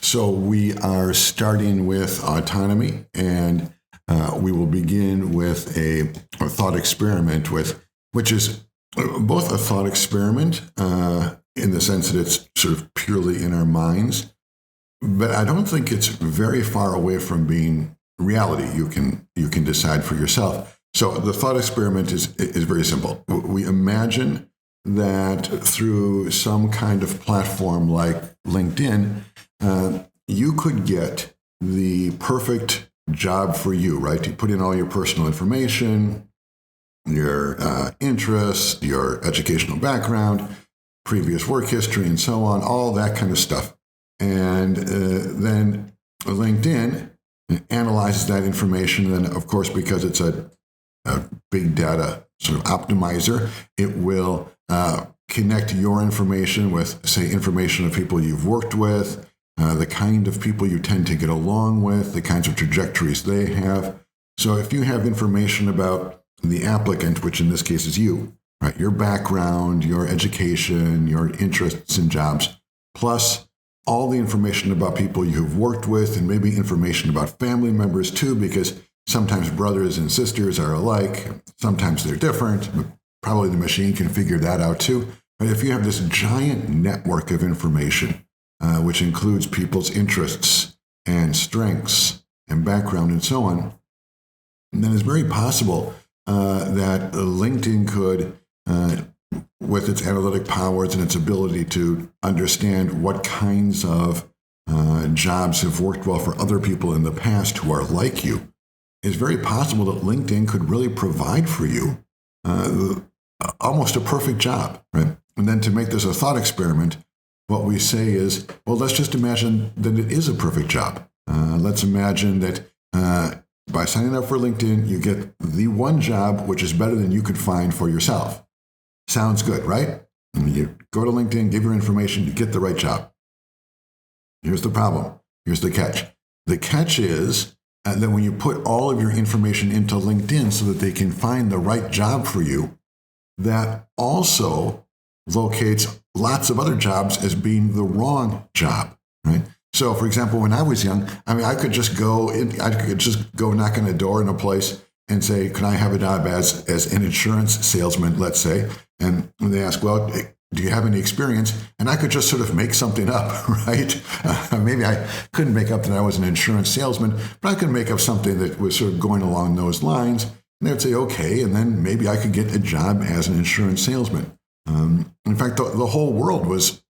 So we are starting with autonomy, and we will begin with a thought experiment, which is both a thought experiment in the sense that it's sort of purely in our minds, but I don't think it's very far away from being reality. You can decide for yourself. So the thought experiment is very simple. We imagine that through some kind of platform like LinkedIn, you could get the perfect job for you, right? You put in all your personal information, your interests, your educational background, previous work history, and so on, all that kind of stuff. And then LinkedIn analyzes that information. And of course, because it's a big data sort of optimizer, it will connect your information with, say, information of people you've worked with, the kind of people you tend to get along with, the kinds of trajectories they have. So if you have information about the applicant, which in this case is you, right, your background, your education, your interests in jobs, plus all the information about people you've worked with, and maybe information about family members too, because sometimes brothers and sisters are alike, sometimes they're different. Probably the machine can figure that out too. But if you have this giant network of information, which includes people's interests and strengths and background and so on, then it's very possible that LinkedIn could, with its analytic powers and its ability to understand what kinds of jobs have worked well for other people in the past who are like you, it's very possible that LinkedIn could really provide for you almost a perfect job, right? And then to make this a thought experiment, what we say is, well, let's just imagine that it is a perfect job. Let's imagine that by signing up for LinkedIn, you get the one job which is better than you could find for yourself. Sounds good, right? And you go to LinkedIn, give your information, you get the right job. Here's the problem. Here's the catch. The catch is that when you put all of your information into LinkedIn so that they can find the right job for you, that also locates lots of other jobs as being the wrong job, right? So, for example, when I was young, I could just go knock on a door in a place and say, "Can I have a job as an insurance salesman?" Let's say, and they ask, "Well, do you have any experience?" And I could just sort of make something up, right? Maybe I couldn't make up that I was an insurance salesman, but I could make up something that was sort of going along those lines. And they'd say, "Okay," and then maybe I could get a job as an insurance salesman. In fact, the whole world was,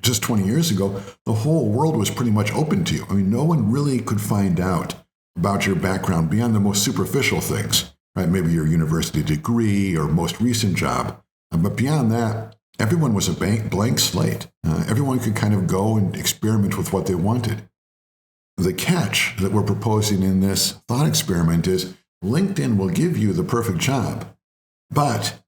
just 20 years ago, the whole world was pretty much open to you. No one really could find out about your background beyond the most superficial things, right? Maybe your university degree or most recent job. But beyond that, everyone was a blank slate. Everyone could kind of go and experiment with what they wanted. The catch that we're proposing in this thought experiment is LinkedIn will give you the perfect job, but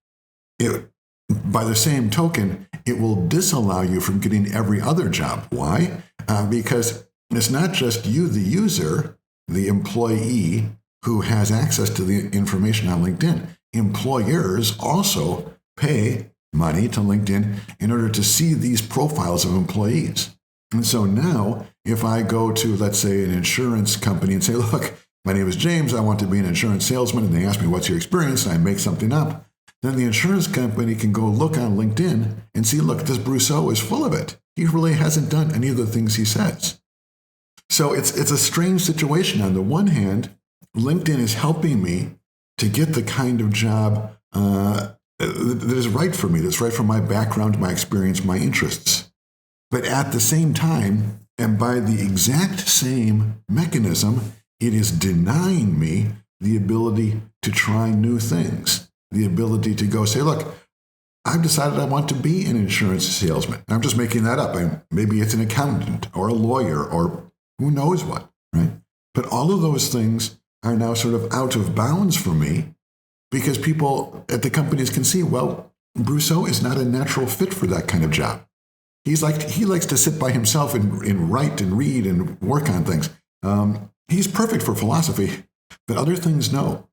by the same token, it will disallow you from getting every other job. Why? Because it's not just you, the user, the employee, who has access to the information on LinkedIn. Employers also pay money to LinkedIn in order to see these profiles of employees. And so now, if I go to, let's say, an insurance company and say, "Look, my name is James, I want to be an insurance salesman," and they ask me, "What's your experience?" and I make something up, then the insurance company can go look on LinkedIn and see, "Look, this Brusseau is full of it. He really hasn't done any of the things he says." So it's a strange situation. On the one hand, LinkedIn is helping me to get the kind of job that is right for me, that's right for my background, my experience, my interests. But at the same time, and by the exact same mechanism, it is denying me the ability to try new things, the ability to go say, "Look, I've decided I want to be an insurance salesman." I'm just making that up. Maybe it's an accountant or a lawyer or who knows what, right? But all of those things are now sort of out of bounds for me because people at the companies can see, well, Brusseau is not a natural fit for that kind of job. He likes to sit by himself and write and read and work on things. He's perfect for philosophy, but other things, no.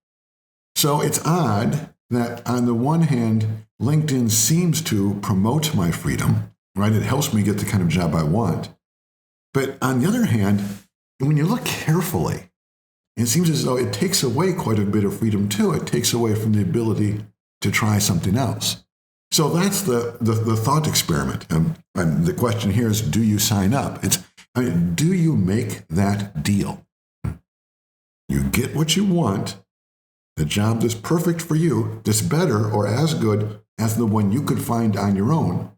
So it's odd that on the one hand, LinkedIn seems to promote my freedom, right? It helps me get the kind of job I want. But on the other hand, when you look carefully, it seems as though it takes away quite a bit of freedom too. It takes away from the ability to try something else. So that's the thought experiment. And the question here is, do you sign up? Do you make that deal? You get what you want, the job that's perfect for you, that's better or as good as the one you could find on your own,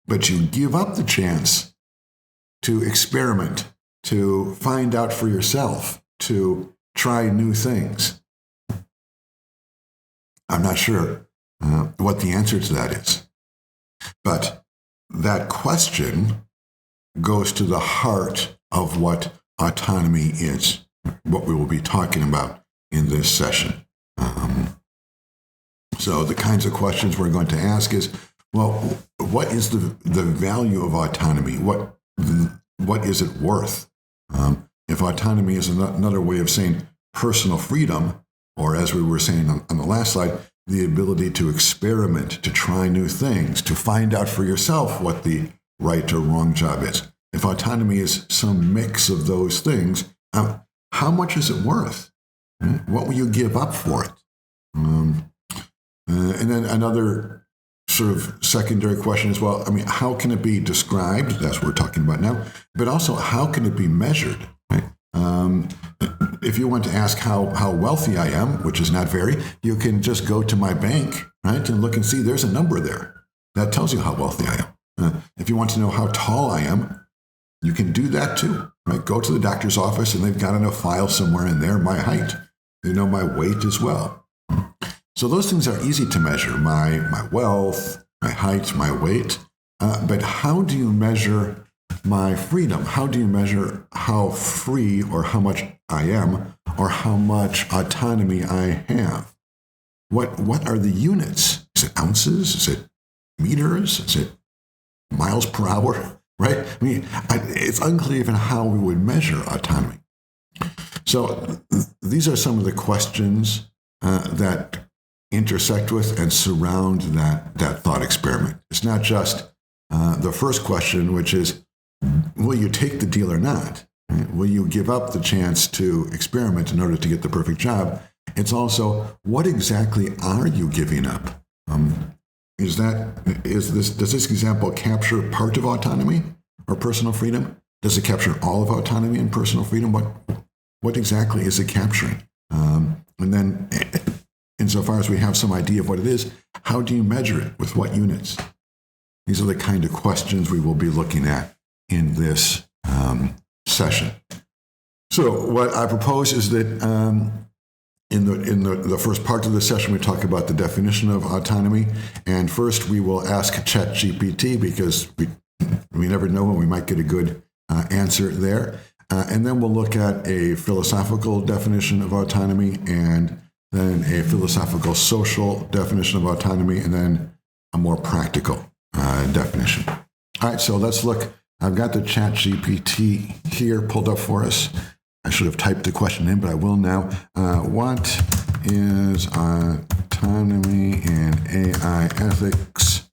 but you give up the chance to experiment, to find out for yourself, to try new things. I'm not sure what the answer to that is. But that question goes to the heart of what autonomy is, what we will be talking about in this session. So the kinds of questions we're going to ask is, well, what is the value of autonomy? What is it worth? If autonomy is another way of saying personal freedom, or as we were saying on the last slide, the ability to experiment, to try new things, to find out for yourself what the right or wrong job is. If autonomy is some mix of those things, how much is it worth? What will you give up for it? And then another sort of secondary question is, well, how can it be described? That's what we're talking about now. But also, how can it be measured? Right? If you want to ask how wealthy I am, which is not very, you can just go to my bank, right, and look and see there's a number there. That tells you how wealthy I am. If you want to know how tall I am, you can do that too. Right? Go to the doctor's office and they've got in a file somewhere in there my height. They know my weight as well. So those things are easy to measure, my wealth, my height, my weight. But how do you measure my freedom? How do you measure how free or how much I am or how much autonomy I have? What are the units? Is it ounces? Is it meters? Is it miles per hour? Right? It's unclear even how we would measure autonomy. So these are some of the questions that intersect with and surround that thought experiment. It's not just the first question, which is, will you take the deal or not? Right? Will you give up the chance to experiment in order to get the perfect job? It's also, what exactly are you giving up? Does this example capture part of autonomy or personal freedom? Does it capture all of autonomy and personal freedom? What exactly is it capturing? And then, insofar as we have some idea of what it is, how do you measure it? With what units? These are the kind of questions we will be looking at in this session. So what I propose is that in the first part of the session, we talk about the definition of autonomy. And first, we will ask ChatGPT, because we never know when we might get a good answer there. And then we'll look at a philosophical definition of autonomy, and then a philosophical social definition of autonomy, and then a more practical definition. All right, so let's look. I've got the ChatGPT here pulled up for us. I should have typed the question in, but I will now. What is autonomy and AI ethics?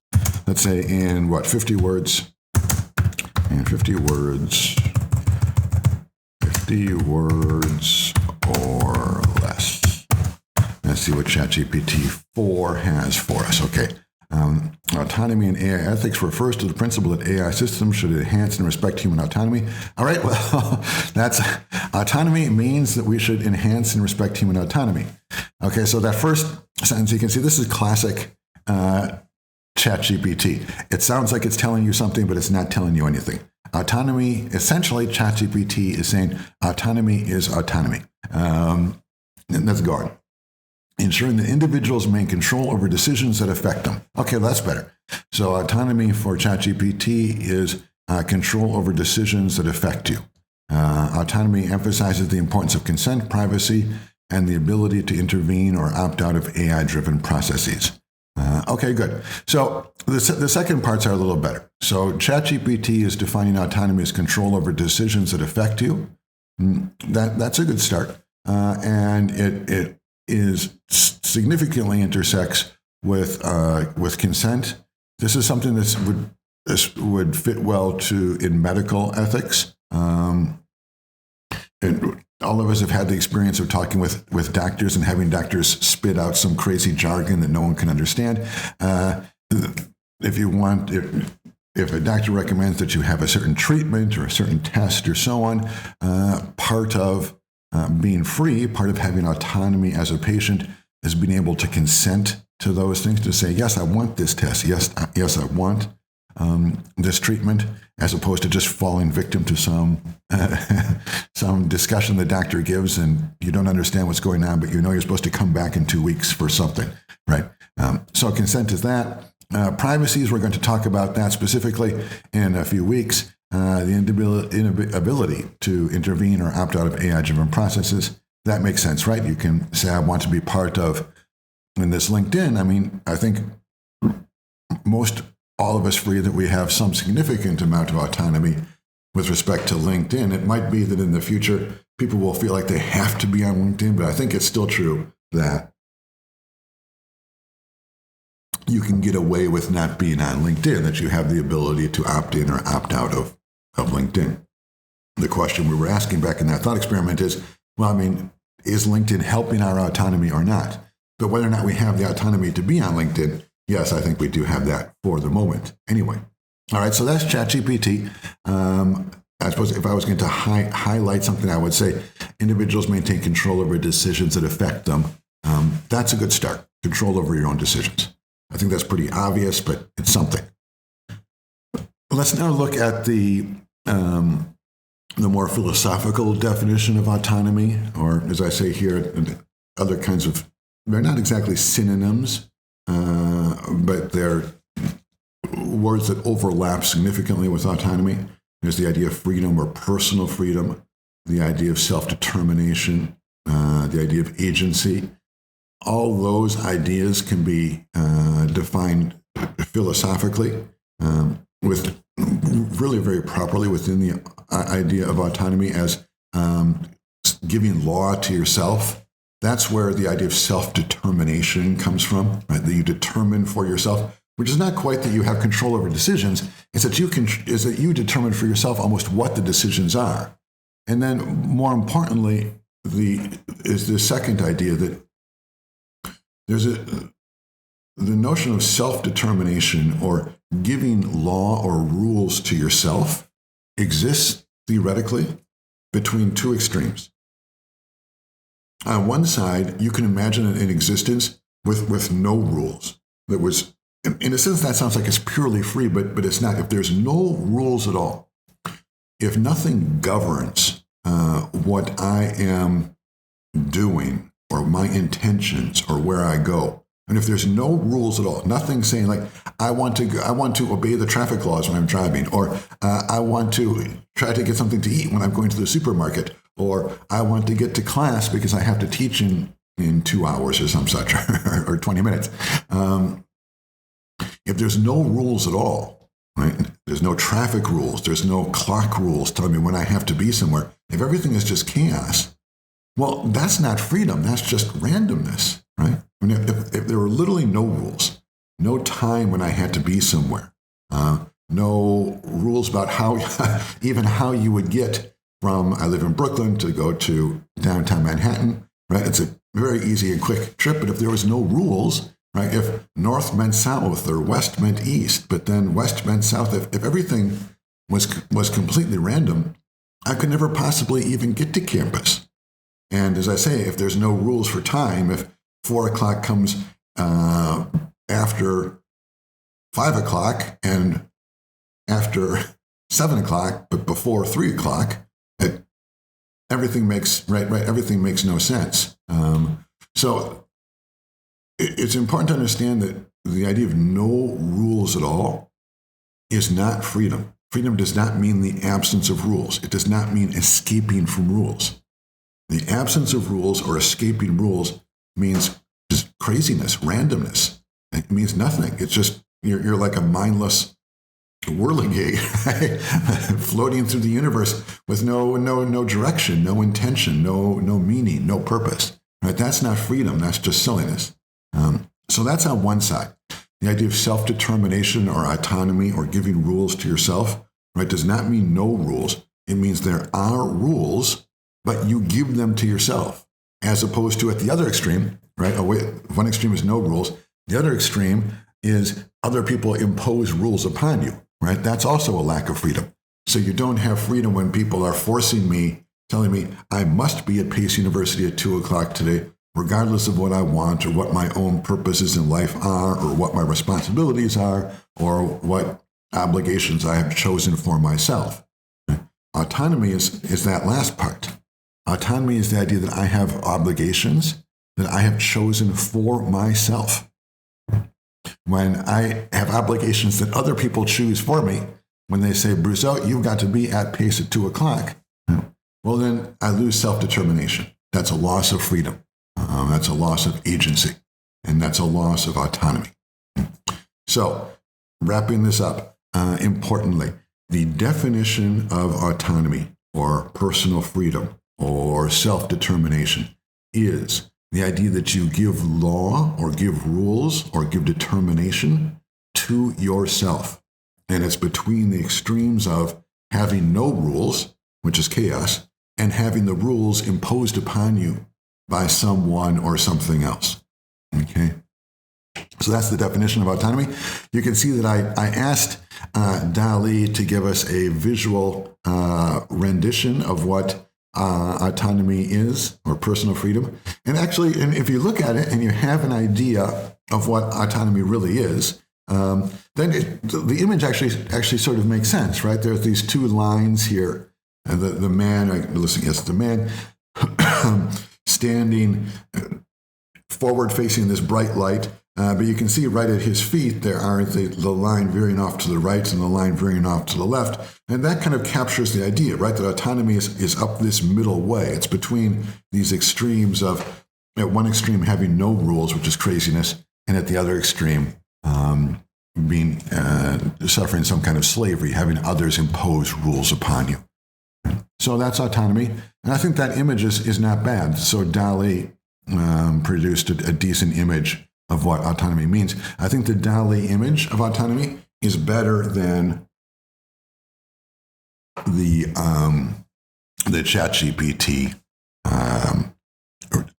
Let's say in 50 words? In 50 words. 50 words or less. Let's see what ChatGPT 4 has for us. Okay. Autonomy and AI ethics refers to the principle that AI systems should enhance and respect human autonomy. All right, well, autonomy means that we should enhance and respect human autonomy. Okay, so that first sentence, you can see this is classic ChatGPT. It sounds like it's telling you something, but it's not telling you anything. Autonomy, essentially, ChatGPT is saying autonomy is autonomy. And that's gone. Ensuring that individuals maintain control over decisions that affect them. Okay, that's better. So autonomy for ChatGPT is control over decisions that affect you. Autonomy emphasizes the importance of consent, privacy, and the ability to intervene or opt out of AI-driven processes. Okay, good. So the second parts are a little better. So ChatGPT is defining autonomy as control over decisions that affect you. That's a good start. And it is significantly intersects with consent. This is something that would this would fit well in medical ethics. And all of us have had the experience of talking with doctors and having doctors spit out some crazy jargon that no one can understand. If a doctor recommends that you have a certain treatment or a certain test or so on, part of being free, part of having autonomy as a patient is being able to consent to those things, to say, yes, I want this test. Yes, I want this treatment, as opposed to just falling victim to some discussion the doctor gives and you don't understand what's going on, but you know you're supposed to come back in 2 weeks for something, right? So consent is that. Privacies, we're going to talk about that specifically in a few weeks. The inability to intervene or opt out of AI-driven processes, that makes sense, right? You can say, I want to be part of, in this LinkedIn, I mean, I think all of us agree that we have some significant amount of autonomy with respect to LinkedIn. It might be that in the future, people will feel like they have to be on LinkedIn, but I think it's still true that you can get away with not being on LinkedIn, that you have the ability to opt in or opt out of LinkedIn. The question we were asking back in that thought experiment is, well, I mean, is LinkedIn helping our autonomy or not? But whether or not we have the autonomy to be on LinkedIn, yes, I think we do have that for the moment. Anyway, all right, so that's ChatGPT. I suppose if I was going to highlight something, I would say individuals maintain control over decisions that affect them. That's a good start, control over your own decisions. I think that's pretty obvious, but it's something. Let's now look at the more philosophical definition of autonomy, or as I say here, other kinds of, they're not exactly synonyms, but they're words that overlap significantly with autonomy. There's the idea of freedom or personal freedom, the idea of self-determination, the idea of agency. All those ideas can be defined philosophically with really very properly within the idea of autonomy as giving law to yourself. That's where the idea of self-determination comes from, right? That you determine for yourself, which is not quite that you have control over decisions. It's that you determine for yourself almost what the decisions are. And then more importantly, is the second idea that there's the notion of self-determination or giving law or rules to yourself exists theoretically between two extremes. On one side, you can imagine an existence with no rules. That was, in a sense, that sounds like it's purely free, but it's not. If there's no rules at all, if nothing governs what I am doing or my intentions or where I go, and if there's no rules at all, nothing saying like, I want to obey the traffic laws when I'm driving, or I want to try to get something to eat when I'm going to the supermarket, or I want to get to class because I have to teach in 2 hours or some such, or 20 minutes. If there's no rules at all, right? There's no traffic rules. There's no clock rules telling me when I have to be somewhere. If everything is just chaos, well, that's not freedom. That's just randomness, right? I mean, if there were literally no rules, no time when I had to be somewhere, no rules about even how you would get from, I live in Brooklyn, to go to downtown Manhattan, right? It's a very easy and quick trip, but if there was no rules, right? If north meant south or west meant east, but then west meant south, if everything was completely random, I could never possibly even get to campus. And as I say, if there's no rules for time, if 4 o'clock comes after 5 o'clock and after 7 o'clock, but before 3 o'clock, everything makes everything makes no sense. So it's important to understand that the idea of no rules at all is not freedom. Freedom does not mean the absence of rules. It does not mean escaping from rules. The absence of rules or escaping rules means just craziness, randomness. It means nothing. It's just you're like a mindless whirligig, right? Floating through the universe with no direction, no intention, no meaning, no purpose. Right? That's not freedom. That's just silliness. So that's on one side. The idea of self-determination or autonomy or giving rules to yourself, right, does not mean no rules. It means there are rules, but you give them to yourself, as opposed to at the other extreme, right? One extreme is no rules. The other extreme is other people impose rules upon you, right? That's also a lack of freedom. So you don't have freedom when people are forcing me, telling me I must be at Pace University at 2 o'clock today, regardless of what I want or what my own purposes in life are or what my responsibilities are or what obligations I have chosen for myself. Autonomy is that last part. Autonomy is the idea that I have obligations that I have chosen for myself. When I have obligations that other people choose for me, when they say, Brusseau, you've got to be at Pace at 2 o'clock, well, then I lose self-determination. That's a loss of freedom. That's a loss of agency. And that's a loss of autonomy. So, wrapping this up, importantly, the definition of autonomy or personal freedom or self-determination is the idea that you give law or give rules or give determination to yourself. And it's between the extremes of having no rules, which is chaos, and having the rules imposed upon you by someone or something else. Okay? So that's the definition of autonomy. You can see that I asked Dali to give us a visual rendition of what autonomy is, or personal freedom. And actually, and if you look at it and you have an idea of what autonomy really is, then the image actually sort of makes sense, right? There's these two lines here. And the man standing forward facing this bright light, but you can see right at his feet there are the line veering off to the right and the line veering off to the left. And that kind of captures the idea, right, that autonomy is up this middle way. It's between these extremes of, at one extreme having no rules, which is craziness, and at the other extreme being suffering some kind of slavery, having others impose rules upon you. So that's autonomy. And I think that image is not bad. So Dali produced a decent image of what autonomy means. I think the Dali image of autonomy is better than the ChatGPT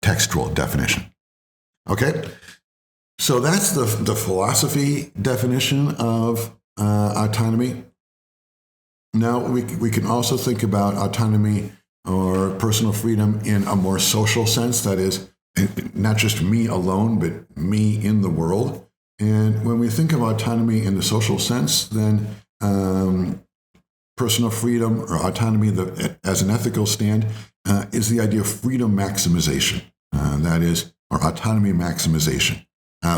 textual definition. Okay? So that's the philosophy definition of autonomy. Now, we can also think about autonomy or personal freedom in a more social sense, that is, not just me alone, but me in the world. And when we think of autonomy in the social sense, then personal freedom or autonomy as an ethical stand is the idea of freedom maximization, that is, or autonomy maximization,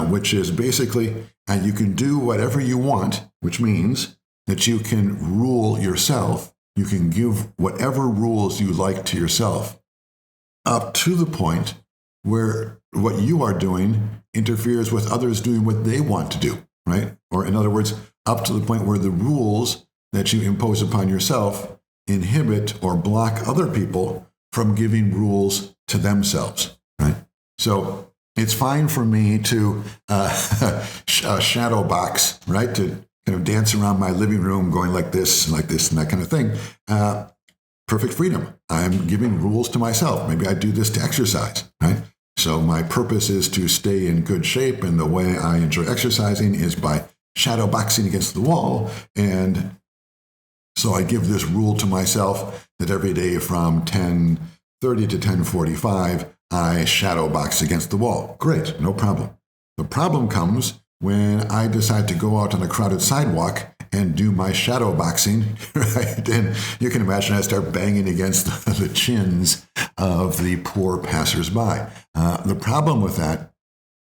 which is basically you can do whatever you want, which means that you can rule yourself, you can give whatever rules you like to yourself, up to the point where what you are doing interferes with others doing what they want to do, right? Or in other words, up to the point where the rules that you impose upon yourself inhibit or block other people from giving rules to themselves, right? So it's fine for me to shadow box, right? To kind of dance around my living room going like this, and that kind of thing. Perfect freedom. I'm giving rules to myself. Maybe I do this to exercise, right? So my purpose is to stay in good shape, and the way I enjoy exercising is by shadow boxing against the wall. And so I give this rule to myself that every day from 10:30 to 10:45, I shadow box against the wall. Great, no problem. The problem comes when I decide to go out on a crowded sidewalk and do my shadow boxing, right? And you can imagine I start banging against the chins of the poor passersby. The problem with that,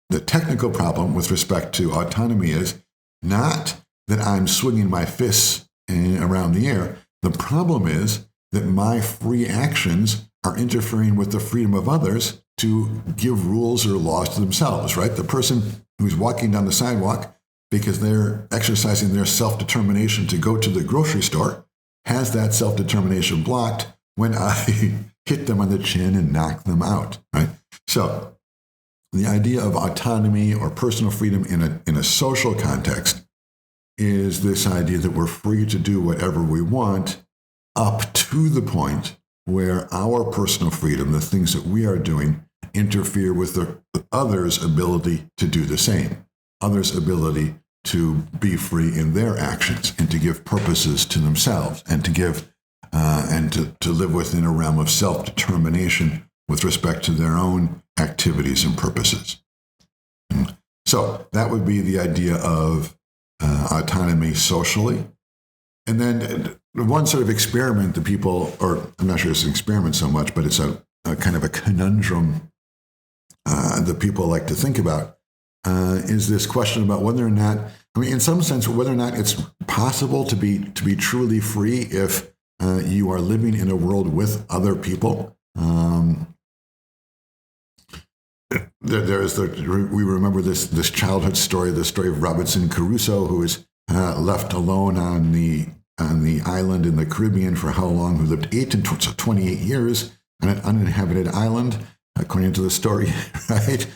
the technical problem with respect to autonomy, is not that I'm swinging my fists around the air. The problem is that my free actions are interfering with the freedom of others to give rules or laws to themselves, right? The person who's walking down the sidewalk because they're exercising their self-determination to go to the grocery store has that self-determination blocked when I hit them on the chin and knock them out, right? So the idea of autonomy or personal freedom in a social context is this idea that we're free to do whatever we want up to the point where our personal freedom, the things that we are doing, interfere with the others' ability to do the same, others' ability to be free in their actions and to give purposes to themselves and to give and to live within a realm of self-determination with respect to their own activities and purposes. So that would be the idea of autonomy socially. And then one sort of experiment that people, or I'm not sure it's an experiment so much, but it's a kind of a conundrum that people like to think about, is this question about whether or not, I mean, in some sense, whether or not it's possible to be truly free if you are living in a world with other people. We remember this childhood story, the story of Robinson Crusoe, who was left alone on the island in the Caribbean for how long? Who lived 28 years on an uninhabited island, according to the story, right?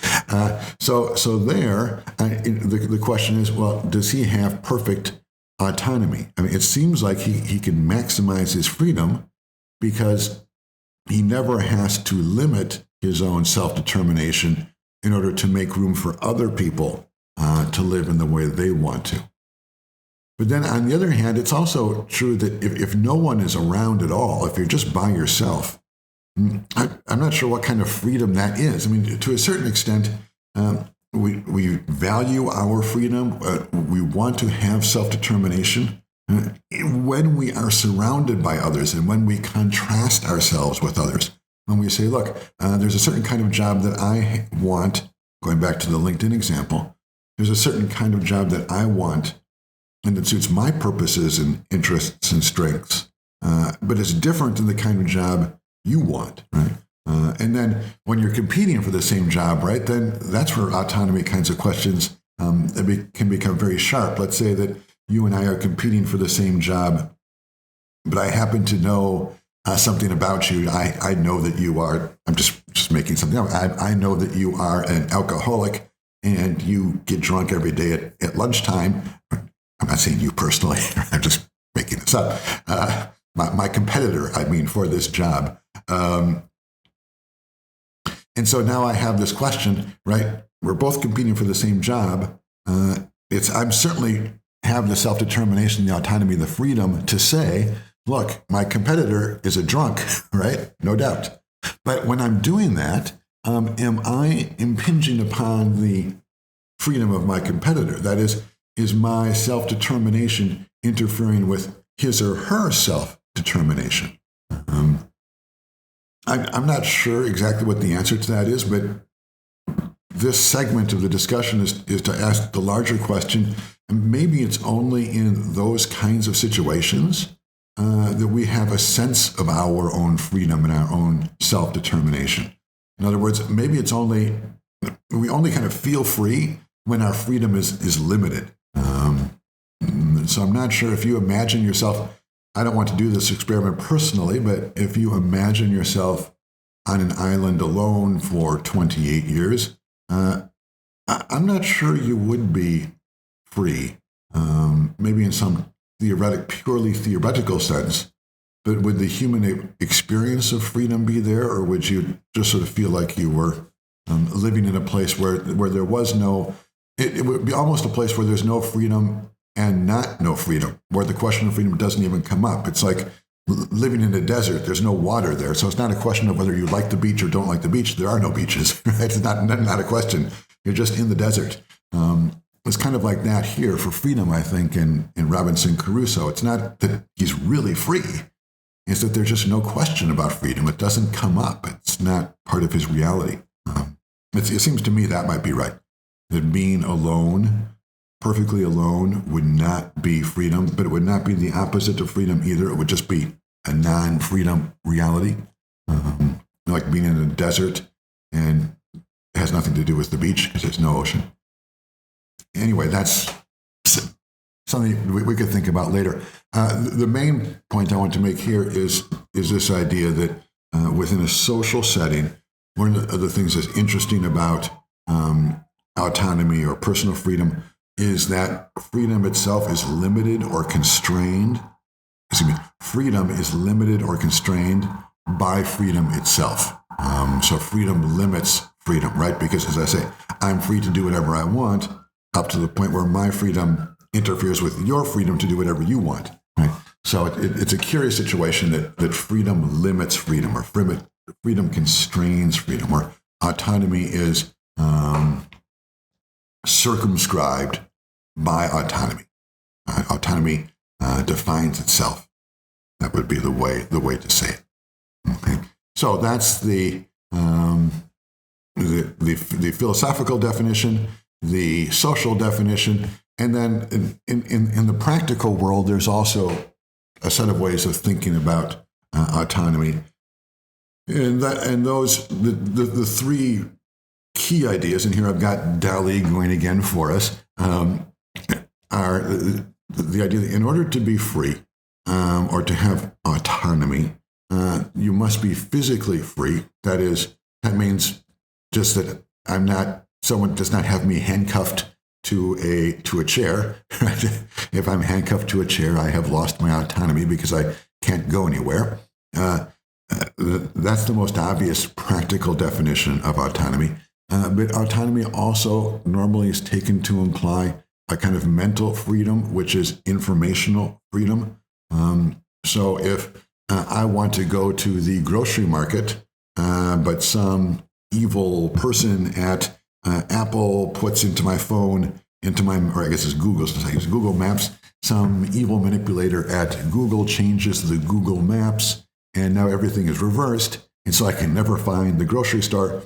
So there, the question is, well, does he have perfect autonomy? I mean, it seems like he can maximize his freedom because he never has to limit his own self-determination in order to make room for other people to live in the way they want to. But then on the other hand, it's also true that if no one is around at all, if you're just by yourself, I'm not sure what kind of freedom that is. I mean, to a certain extent, we value our freedom. We want to have self-determination when we are surrounded by others and when we contrast ourselves with others. When we say, look, there's a certain kind of job that I want, going back to the LinkedIn example, there's a certain kind of job that I want and that suits my purposes and interests and strengths, but it's different than the kind of job you want, right? And then when you're competing for the same job, right, then that's where autonomy kinds of questions can become very sharp. Let's say that you and I are competing for the same job, but I happen to know something about you. I know that you are, I'm just making something up. I know that you are an alcoholic and you get drunk every day at lunchtime. I'm not saying you personally, I'm just making this up. My competitor, I mean, for this job. And so now I have this question, right? We're both competing for the same job. I'm certainly have the self-determination, the autonomy, the freedom to say, look, my competitor is a drunk, right? No doubt. But when I'm doing that, am I impinging upon the freedom of my competitor? That is my self-determination interfering with his or her self-determination? I'm not sure exactly what the answer to that is, but this segment of the discussion is to ask the larger question. Maybe it's only in those kinds of situations that we have a sense of our own freedom and our own self-determination. In other words, maybe we only kind of feel free when our freedom is limited. So I'm not sure if you imagine yourself, I don't want to do this experiment personally, but if you imagine yourself on an island alone for 28 years, I'm not sure you would be free, maybe in some purely theoretical sense, but would the human experience of freedom be there, or would you just sort of feel like you were living in a place where there was no, it would be almost a place where there's no freedom and no freedom, where the question of freedom doesn't even come up. It's like living in a desert. There's no water there. So it's not a question of whether you like the beach or don't like the beach. There are no beaches, right? It's not a question. You're just in the desert. It's kind of like that here for freedom, I think, in Robinson Crusoe. It's not that he's really free. It's that there's just no question about freedom. It doesn't come up. It's not part of his reality. It seems to me that might be right. That being alone, perfectly alone, would not be freedom, but it would not be the opposite of freedom either. It would just be a non-freedom reality, like being in a desert, and it has nothing to do with the beach because there's no ocean. Anyway, that's something we could think about later. The main point I want to make here is this idea that within a social setting, one of the things that's interesting about autonomy or personal freedom is that freedom itself is limited or constrained. Freedom is limited or constrained by freedom itself. So freedom limits freedom, right? Because as I say, I'm free to do whatever I want up to the point where my freedom interferes with your freedom to do whatever you want, right? So it's a curious situation that freedom limits freedom, or freedom constrains freedom, or autonomy is circumscribed by autonomy. Autonomy defines itself. That would be the way to say it. Okay, so that's the philosophical definition, the social definition, and then in the practical world, there's also a set of ways of thinking about autonomy, and those the three key ideas. And here I've got Dali going again for us. Are the idea that in order to be free or to have autonomy, you must be physically free. That means just that someone does not have me handcuffed to a chair. Right? If I'm handcuffed to a chair, I have lost my autonomy because I can't go anywhere. That's the most obvious practical definition of autonomy. But autonomy also normally is taken to imply a kind of mental freedom, which is informational freedom. So if I want to go to the grocery market, but some evil person at Apple puts into my phone, or I guess it's Google, since I use Google Maps, some evil manipulator at Google changes the Google Maps, and now everything is reversed, and so I can never find the grocery store.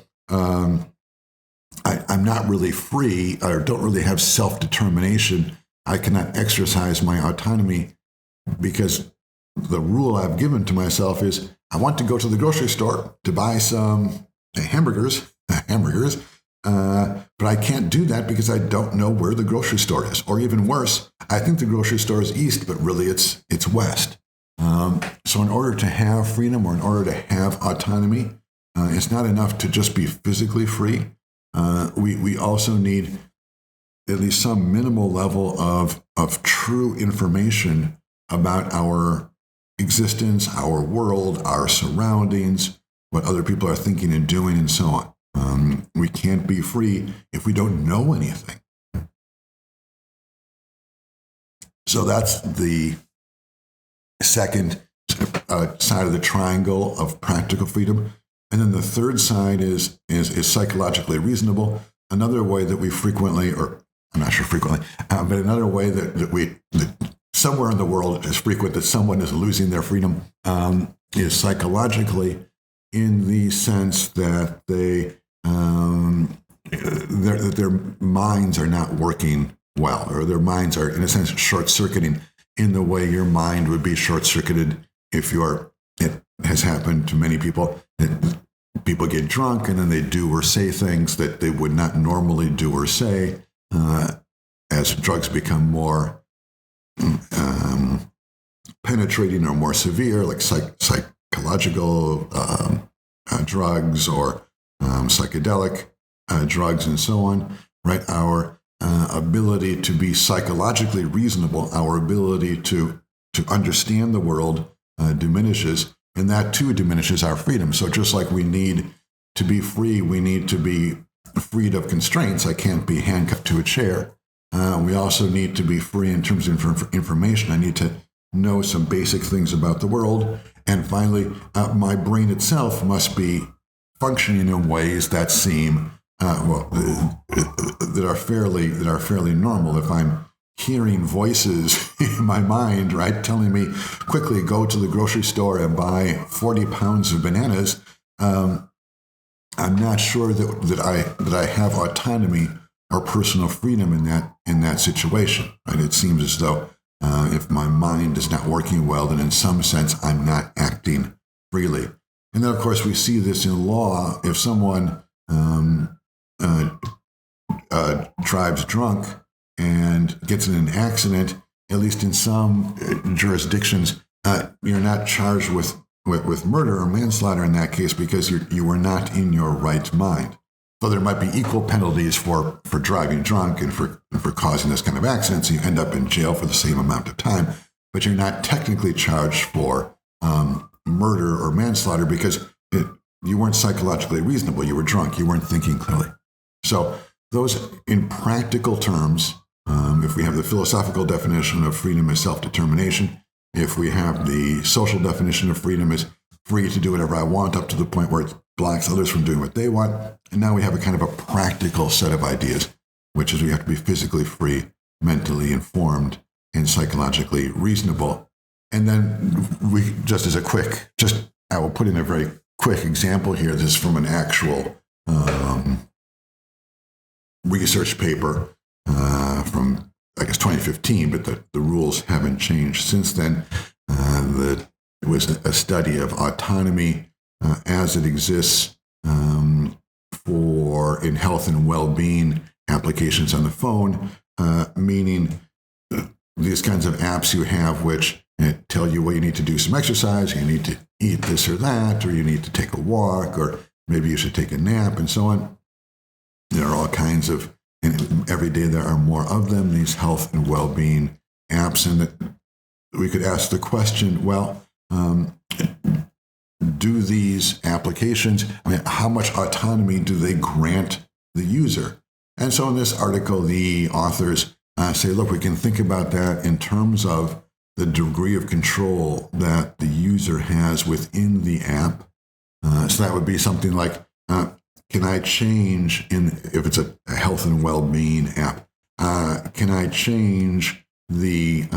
I'm not really free, or don't really have self-determination. I cannot exercise my autonomy because the rule I've given to myself is I want to go to the grocery store to buy some hamburgers, but I can't do that because I don't know where the grocery store is. Or even worse, I think the grocery store is east, but really it's west. So in order to have freedom, or in order to have autonomy, it's not enough to just be physically free. We also need at least some minimal level of true information about our existence, our world, our surroundings, what other people are thinking and doing, and so on. We can't be free if we don't know anything. So that's the second side of the triangle of practical freedom. And then the third side is psychologically reasonable. Another way that we frequently, or I'm not sure frequently, but another way that somewhere in the world it is frequent that someone is losing their freedom is psychologically, in the sense that their minds are not working well, or their minds are, in a sense, short-circuiting in the way your mind would be short-circuited if it has happened to many people. People get drunk and then they do or say things that they would not normally do or say as drugs become more penetrating or more severe, like psychological drugs or psychedelic drugs and so on, right? Our ability to be psychologically reasonable, our ability to understand the world diminishes, and that too diminishes our freedom. So just like we need to be free, we need to be freed of constraints. I can't be handcuffed to a chair. We also need to be free in terms of information. I need to know some basic things about the world. And finally, my brain itself must be functioning in ways that seem that are fairly normal. If I'm hearing voices in my mind, right, telling me quickly go to the grocery store and buy 40 pounds of bananas, I'm not sure that I have autonomy or personal freedom in that situation. Right? It seems as though if my mind is not working well, then in some sense I'm not acting freely. And then, of course, we see this in law. If someone drives drunk and gets in an accident, at least in some jurisdictions, you're not charged with murder or manslaughter in that case because you were not in your right mind. though there might be equal penalties for driving drunk and for causing this kind of accidents. You end up in jail for the same amount of time, but you're not technically charged for murder or manslaughter because you weren't psychologically reasonable. You were drunk. You weren't thinking clearly. So those, in practical terms, if we have the philosophical definition of freedom as self-determination, if we have the social definition of freedom as free to do whatever I want up to the point where it blocks others from doing what they want, and now we have a kind of a practical set of ideas, which is we have to be physically free, mentally informed, and psychologically reasonable. And then we, just as a quick, I will put in a very quick example here. This is from an actual research paper from, I guess, 2015, but the rules haven't changed since then. It was a study of autonomy as it exists in health and well-being applications on the phone, meaning these kinds of apps you have which tell you, well, you need to do some exercise, you need to eat this or that, or you need to take a walk, or maybe you should take a nap, and so on. There are all kinds of, and every day there are more of them, these health and well-being apps, and we could ask the question, well, do these applications, how much autonomy do they grant the user? And so in this article, the authors say, look, we can think about that in terms of the degree of control that the user has within the app. So that would be something like, can I change, if it's a health and well-being app, can I change the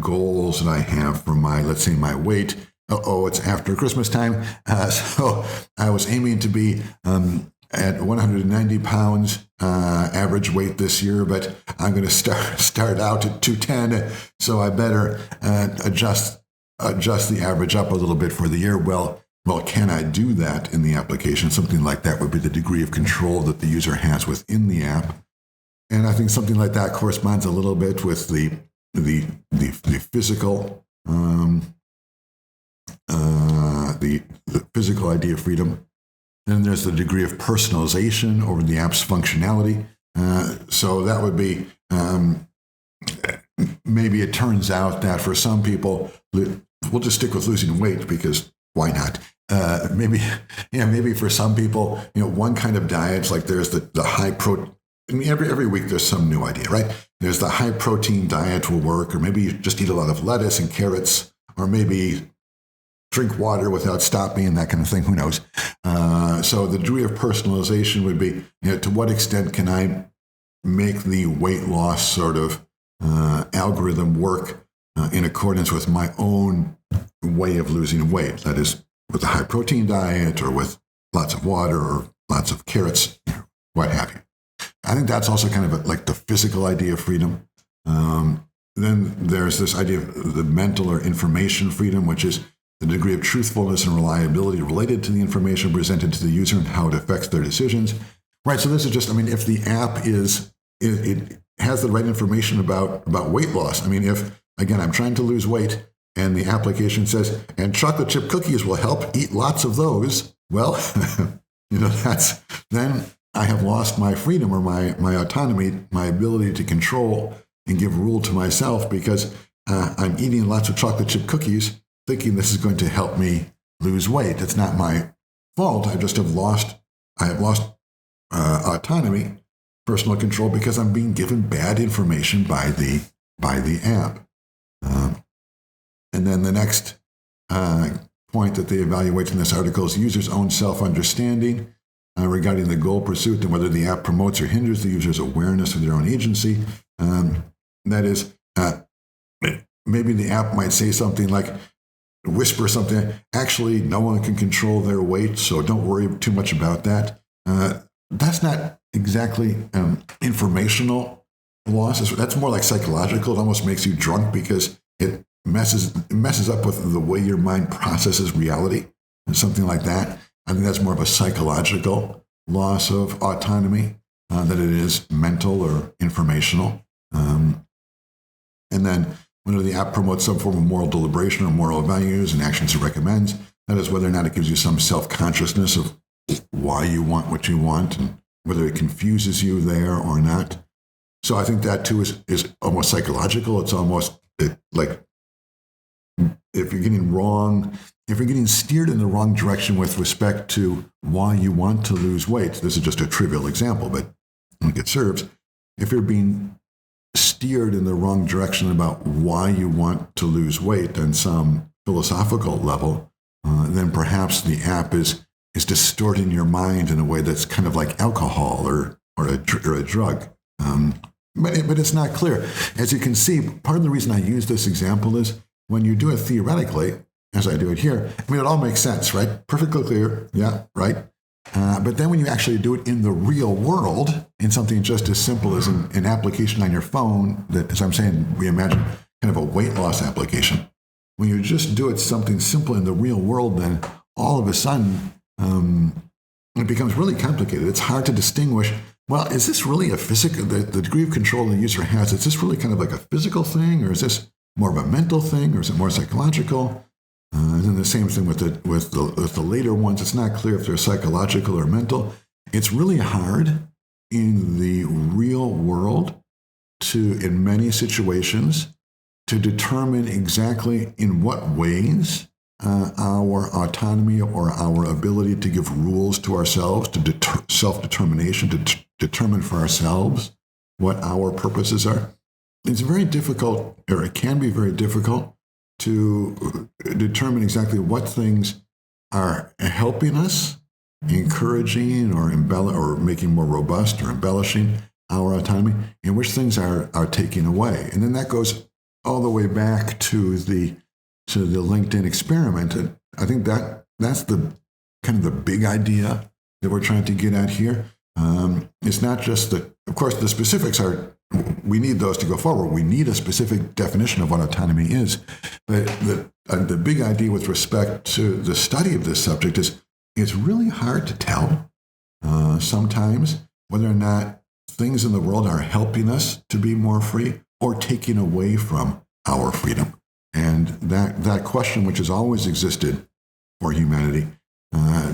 goals that I have for let's say my weight? It's after Christmas time, so I was aiming to be at 190 pounds average weight this year, but I'm going to start out at 210, so I better adjust the average up a little bit for the year. Well, can I do that in the application? Something like that would be the degree of control that the user has within the app. And I think something like that corresponds a little bit with the physical the physical idea of freedom. Then there's the degree of personalization over the app's functionality. So that would be maybe it turns out that for some people, we'll just stick with losing weight because why not? Maybe for some people, one kind of diet, like there's the high protein. I mean, every week there's some new idea, right? There's the high protein diet will work, or maybe you just eat a lot of lettuce and carrots, or maybe drink water without stopping and that kind of thing. Who knows? So the degree of personalization would be, to what extent can I make the weight loss sort of algorithm work in accordance with my own way of losing weight? That is, with a high protein diet, or with lots of water, or lots of carrots, what have you. I think that's also kind of like the physical idea of freedom. Then there's this idea of the mental or information freedom, which is the degree of truthfulness and reliability related to the information presented to the user and how it affects their decisions. Right. So this is just, if the app it has the right information about weight loss. If, again, I'm trying to lose weight and the application says, and chocolate chip cookies will help, eat lots of those. Well, then I have lost my freedom or my autonomy, my ability to control and give rule to myself, because I'm eating lots of chocolate chip cookies thinking this is going to help me lose weight. It's not my fault. I have lost autonomy, personal control, because I'm being given bad information by the app. And then the next point that they evaluate in this article is users' own self-understanding regarding the goal pursuit and whether the app promotes or hinders the user's awareness of their own agency. That is, maybe the app might say something like, whisper something, actually, no one can control their weight, so don't worry too much about that. That's not exactly informational loss. That's more like psychological. It almost makes you drunk because it messes up with the way your mind processes reality, and something like that. I think that's more of a psychological loss of autonomy than it is mental or informational. And then whether the app promotes some form of moral deliberation or moral values and actions it recommends, that is whether or not it gives you some self-consciousness of why you want what you want and whether it confuses you there or not. So I think that too is almost psychological. It's almost like if you're getting steered in the wrong direction with respect to why you want to lose weight. This is just a trivial example, but I think it serves. If you're being steered in the wrong direction about why you want to lose weight on some philosophical level, then perhaps the app is distorting your mind in a way that's kind of like alcohol or a drug. But it's not clear. As you can see, part of the reason I use this example is when you do it theoretically, as I do it here, I mean, it all makes sense, right? Perfectly clear. Yeah, right. But then when you actually do it in the real world, in something just as simple as an application on your phone, that, as I'm saying, we imagine kind of a weight loss application. When you just do it something simple in the real world, then all of a sudden it becomes really complicated. It's hard to distinguish, well, is this really a physical, the degree of control the user has, is this really kind of like a physical thing, or is this more of a mental thing, or is it more psychological? And then the same thing with the later ones. It's not clear if they're psychological or mental. It's really hard in the real world to, in many situations, to determine exactly in what ways our autonomy or our ability to give rules to ourselves, to self-determination, to determine for ourselves what our purposes are. It's very difficult, or it can be very difficult, to determine exactly what things are helping us, encouraging or making more robust or embellishing our autonomy, and which things are taking away. And then that goes all the way back to the LinkedIn experiment. And I think that's the kind of the big idea that we're trying to get at here. It's not just that, of course, the specifics are, we need those to go forward. We need a specific definition of what autonomy is. But the big idea with respect to the study of this subject is it's really hard to tell sometimes whether or not things in the world are helping us to be more free or taking away from our freedom. And that question, which has always existed for humanity,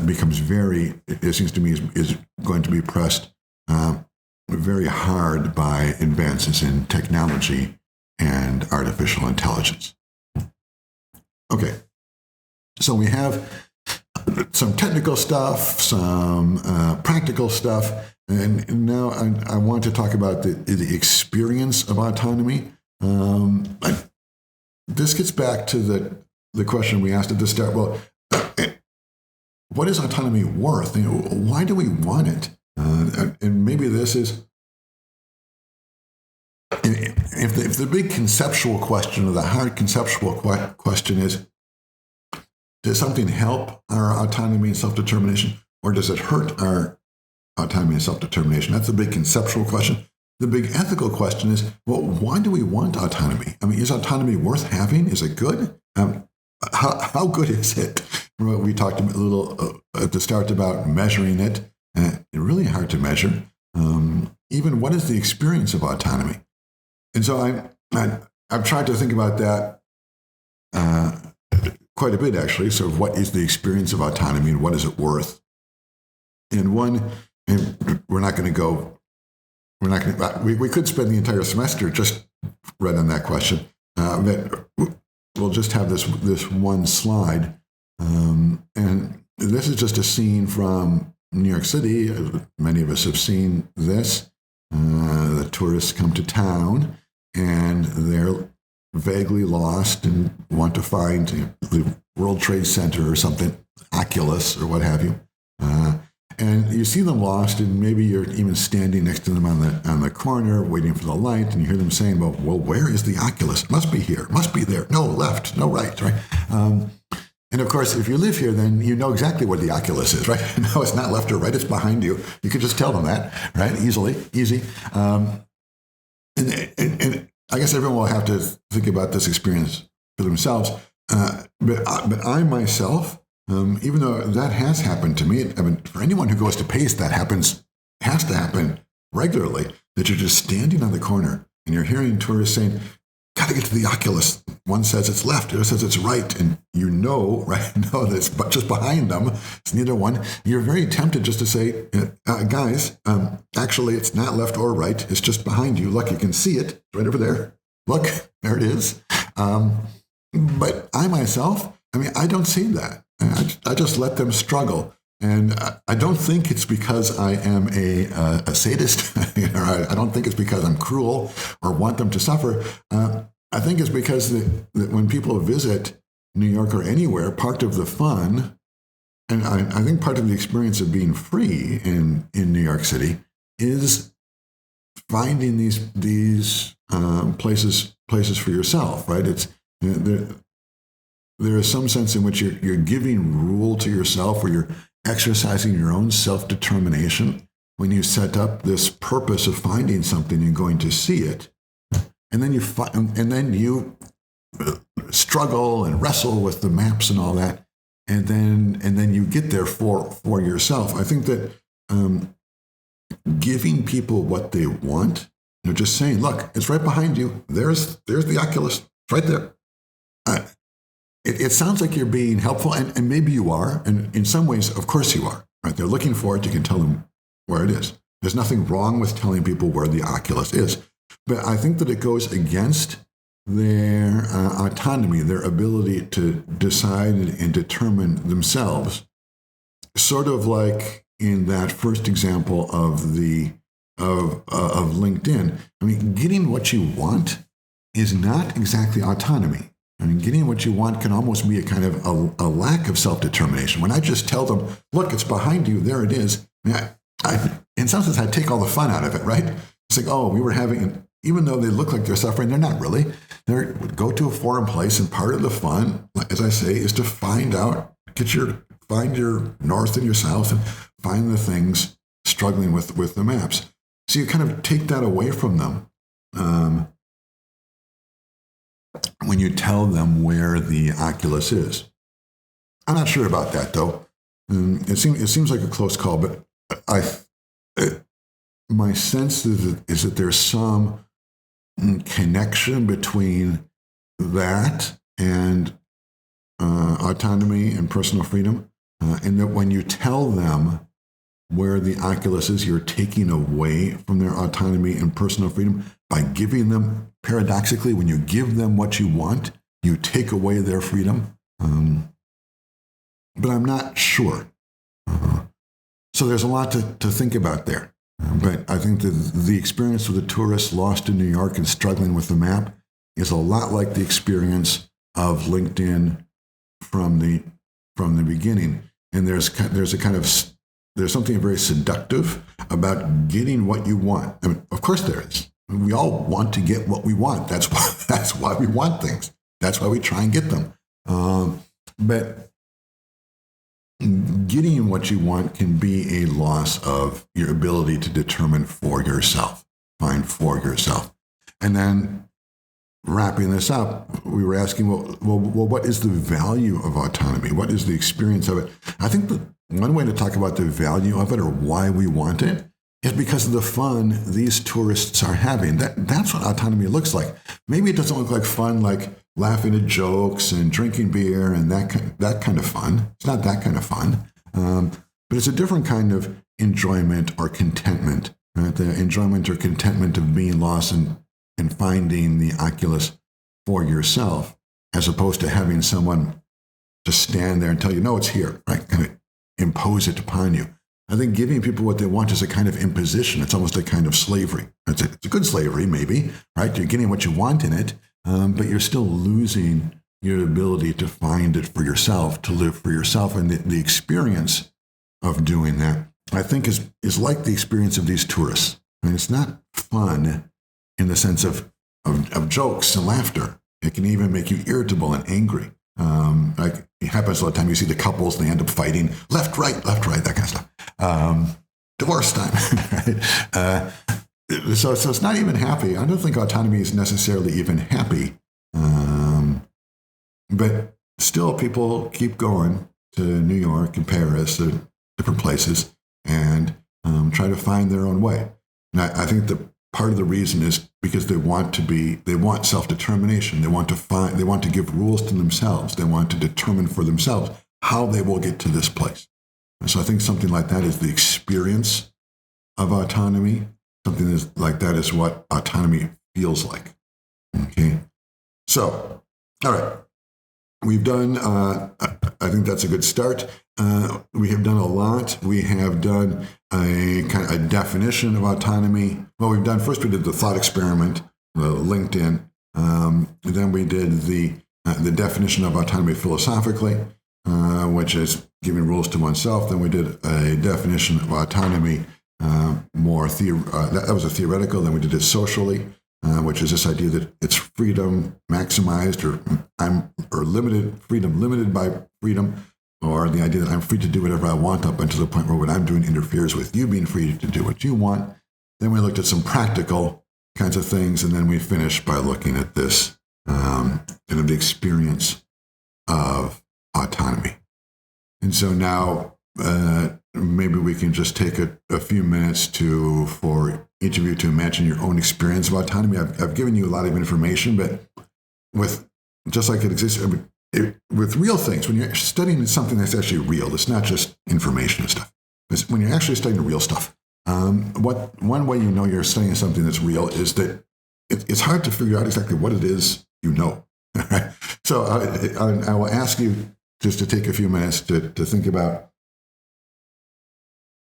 becomes it seems to me, is going to be pressed very hard by advances in technology and artificial intelligence. Okay, so we have some technical stuff, some practical stuff, and now I want to talk about the experience of autonomy. This gets back to the question we asked at the start. Well, what is autonomy worth? Why do we want it? And maybe this is, if the big conceptual question or the hard conceptual question is, does something help our autonomy and self-determination, or does it hurt our autonomy and self-determination? That's the big conceptual question. The big ethical question is, well, why do we want autonomy? I mean, is autonomy worth having? Is it good? How good is it? We talked a little at the start about measuring it. It's really hard to measure. Even what is the experience of autonomy? And so I've tried to think about that quite a bit, actually. So what is the experience of autonomy and what is it worth? And we could spend the entire semester just right on that question. But we'll just have this one slide. And this is just a scene from New York City. Many of us have seen this. The tourists come to town and they're vaguely lost and want to find the World Trade Center or something, Oculus or what have you. And you see them lost, and maybe you're even standing next to them on the corner waiting for the light, and you hear them saying, well, where is the Oculus? It must be here, must be there. No left, no right, right? And of course, if you live here, then you know exactly where the Oculus is, right? No, it's not left or right, it's behind you. You could just tell them that, right? Easy. And I guess everyone will have to think about this experience for themselves. But I myself, even though that has happened to me, I mean, for anyone who goes to PACE, that has to happen regularly, that you're just standing on the corner and you're hearing tourists saying, got to get to the oculus. One says it's left, the other says it's right, and right? No, that's just behind them. It's neither one. You're very tempted just to say, guys, actually, it's not left or right. It's just behind you. Look, you can see it. It's right over there. Look, there it is. But I myself, I don't see that. I just let them struggle. And I don't think it's because I am a sadist. I don't think it's because I'm cruel or want them to suffer. I think it's because that when people visit New York or anywhere, part of the fun, and I think part of the experience of being free in New York City is finding these places for yourself, right? It's there is some sense in which you're giving rule to yourself, where you're exercising your own self-determination when you set up this purpose of finding something and going to see it, and then you struggle and wrestle with the maps and all that, and then you get there for yourself. I think that giving people what they want, just saying, look, it's right behind you. There's the Oculus. It's right there. It sounds like you're being helpful, and maybe you are, and in some ways, of course you are. Right? They're looking for it. You can tell them where it is. There's nothing wrong with telling people where the Oculus is. But I think that it goes against their autonomy, their ability to decide and determine themselves. Sort of like in that first example of LinkedIn. Getting what you want is not exactly autonomy. Getting what you want can almost be a kind of a lack of self-determination. When I just tell them, look, it's behind you, there it is. In some sense, I take all the fun out of it, right? It's like, oh, we were having, even though they look like they're suffering, they're not really. They go to a foreign place, and part of the fun, as I say, is to find your north and your south, and find the things struggling with the maps. So you kind of take that away from them. When you tell them where the Oculus is. I'm not sure about that, though. It seems like a close call, but my sense is that there's some connection between that and autonomy and personal freedom, and that when you tell them where the Oculus is, you're taking away from their autonomy and personal freedom by giving them, paradoxically, when you give them what you want, you take away their freedom. But I'm not sure. So there's a lot to think about there. But I think that the experience of the tourist lost in New York and struggling with the map is a lot like the experience of LinkedIn from the beginning. And there's something very seductive about getting what you want. Of course there is. We all want to get what we want. That's why we want things. That's why we try and get them. But getting what you want can be a loss of your ability to determine for yourself, find for yourself. And then wrapping this up, we were asking, well, what is the value of autonomy? What is the experience of it? I think that one way to talk about the value of it, or why we want it, is because of the fun these tourists are having. That's what autonomy looks like. Maybe it doesn't look like fun, like laughing at jokes and drinking beer and that kind of fun. It's not that kind of fun. But it's a different kind of enjoyment or contentment. Right? The enjoyment or contentment of being lost and finding the Oculus for yourself, as opposed to having someone just stand there and tell you, no, it's here, right? Kind of impose it upon you. I think giving people what they want is a kind of imposition. It's almost a kind of slavery. It's a good slavery, maybe, right? You're getting what you want in it, but you're still losing your ability to find it for yourself, to live for yourself. And the experience of doing that, I think, is like the experience of these tourists. It's not fun in the sense of jokes and laughter. It can even make you irritable and angry. Like it happens all the time. You see the couples, they end up fighting left, right, that kind of stuff. Divorce time. Right? So it's not even happy. I don't think autonomy is necessarily even happy. But still, people keep going to New York and Paris, different places, and try to find their own way. And I think part of the reason is because they want self-determination. They want to give rules to themselves. They want to determine for themselves how they will get to this place. And so I think something like that is the experience of autonomy. Something like that is what autonomy feels like. Okay. So, all right. We've done, I think that's a good start. We have done a lot. We have done a kind of a definition of autonomy. Well, first we did the thought experiment, LinkedIn. Then we did the definition of autonomy philosophically, which is giving rules to oneself. Then we did a definition of autonomy that was a theoretical. Then we did it socially, which is this idea that it's freedom maximized or limited, freedom limited by freedom, or the idea that I'm free to do whatever I want up until the point where what I'm doing interferes with you being free to do what you want. Then we looked at some practical kinds of things, and then we finished by looking at this kind of the experience of autonomy. And so now maybe we can just take a few minutes for each of you to imagine your own experience of autonomy. I've given you a lot of information, but just like it exists, with real things, when you're studying something that's actually real, it's not just information and stuff. It's when you're actually studying real stuff. One way you know you're studying something that's real is that it's hard to figure out exactly what it is you know. So I will ask you just to take a few minutes to think about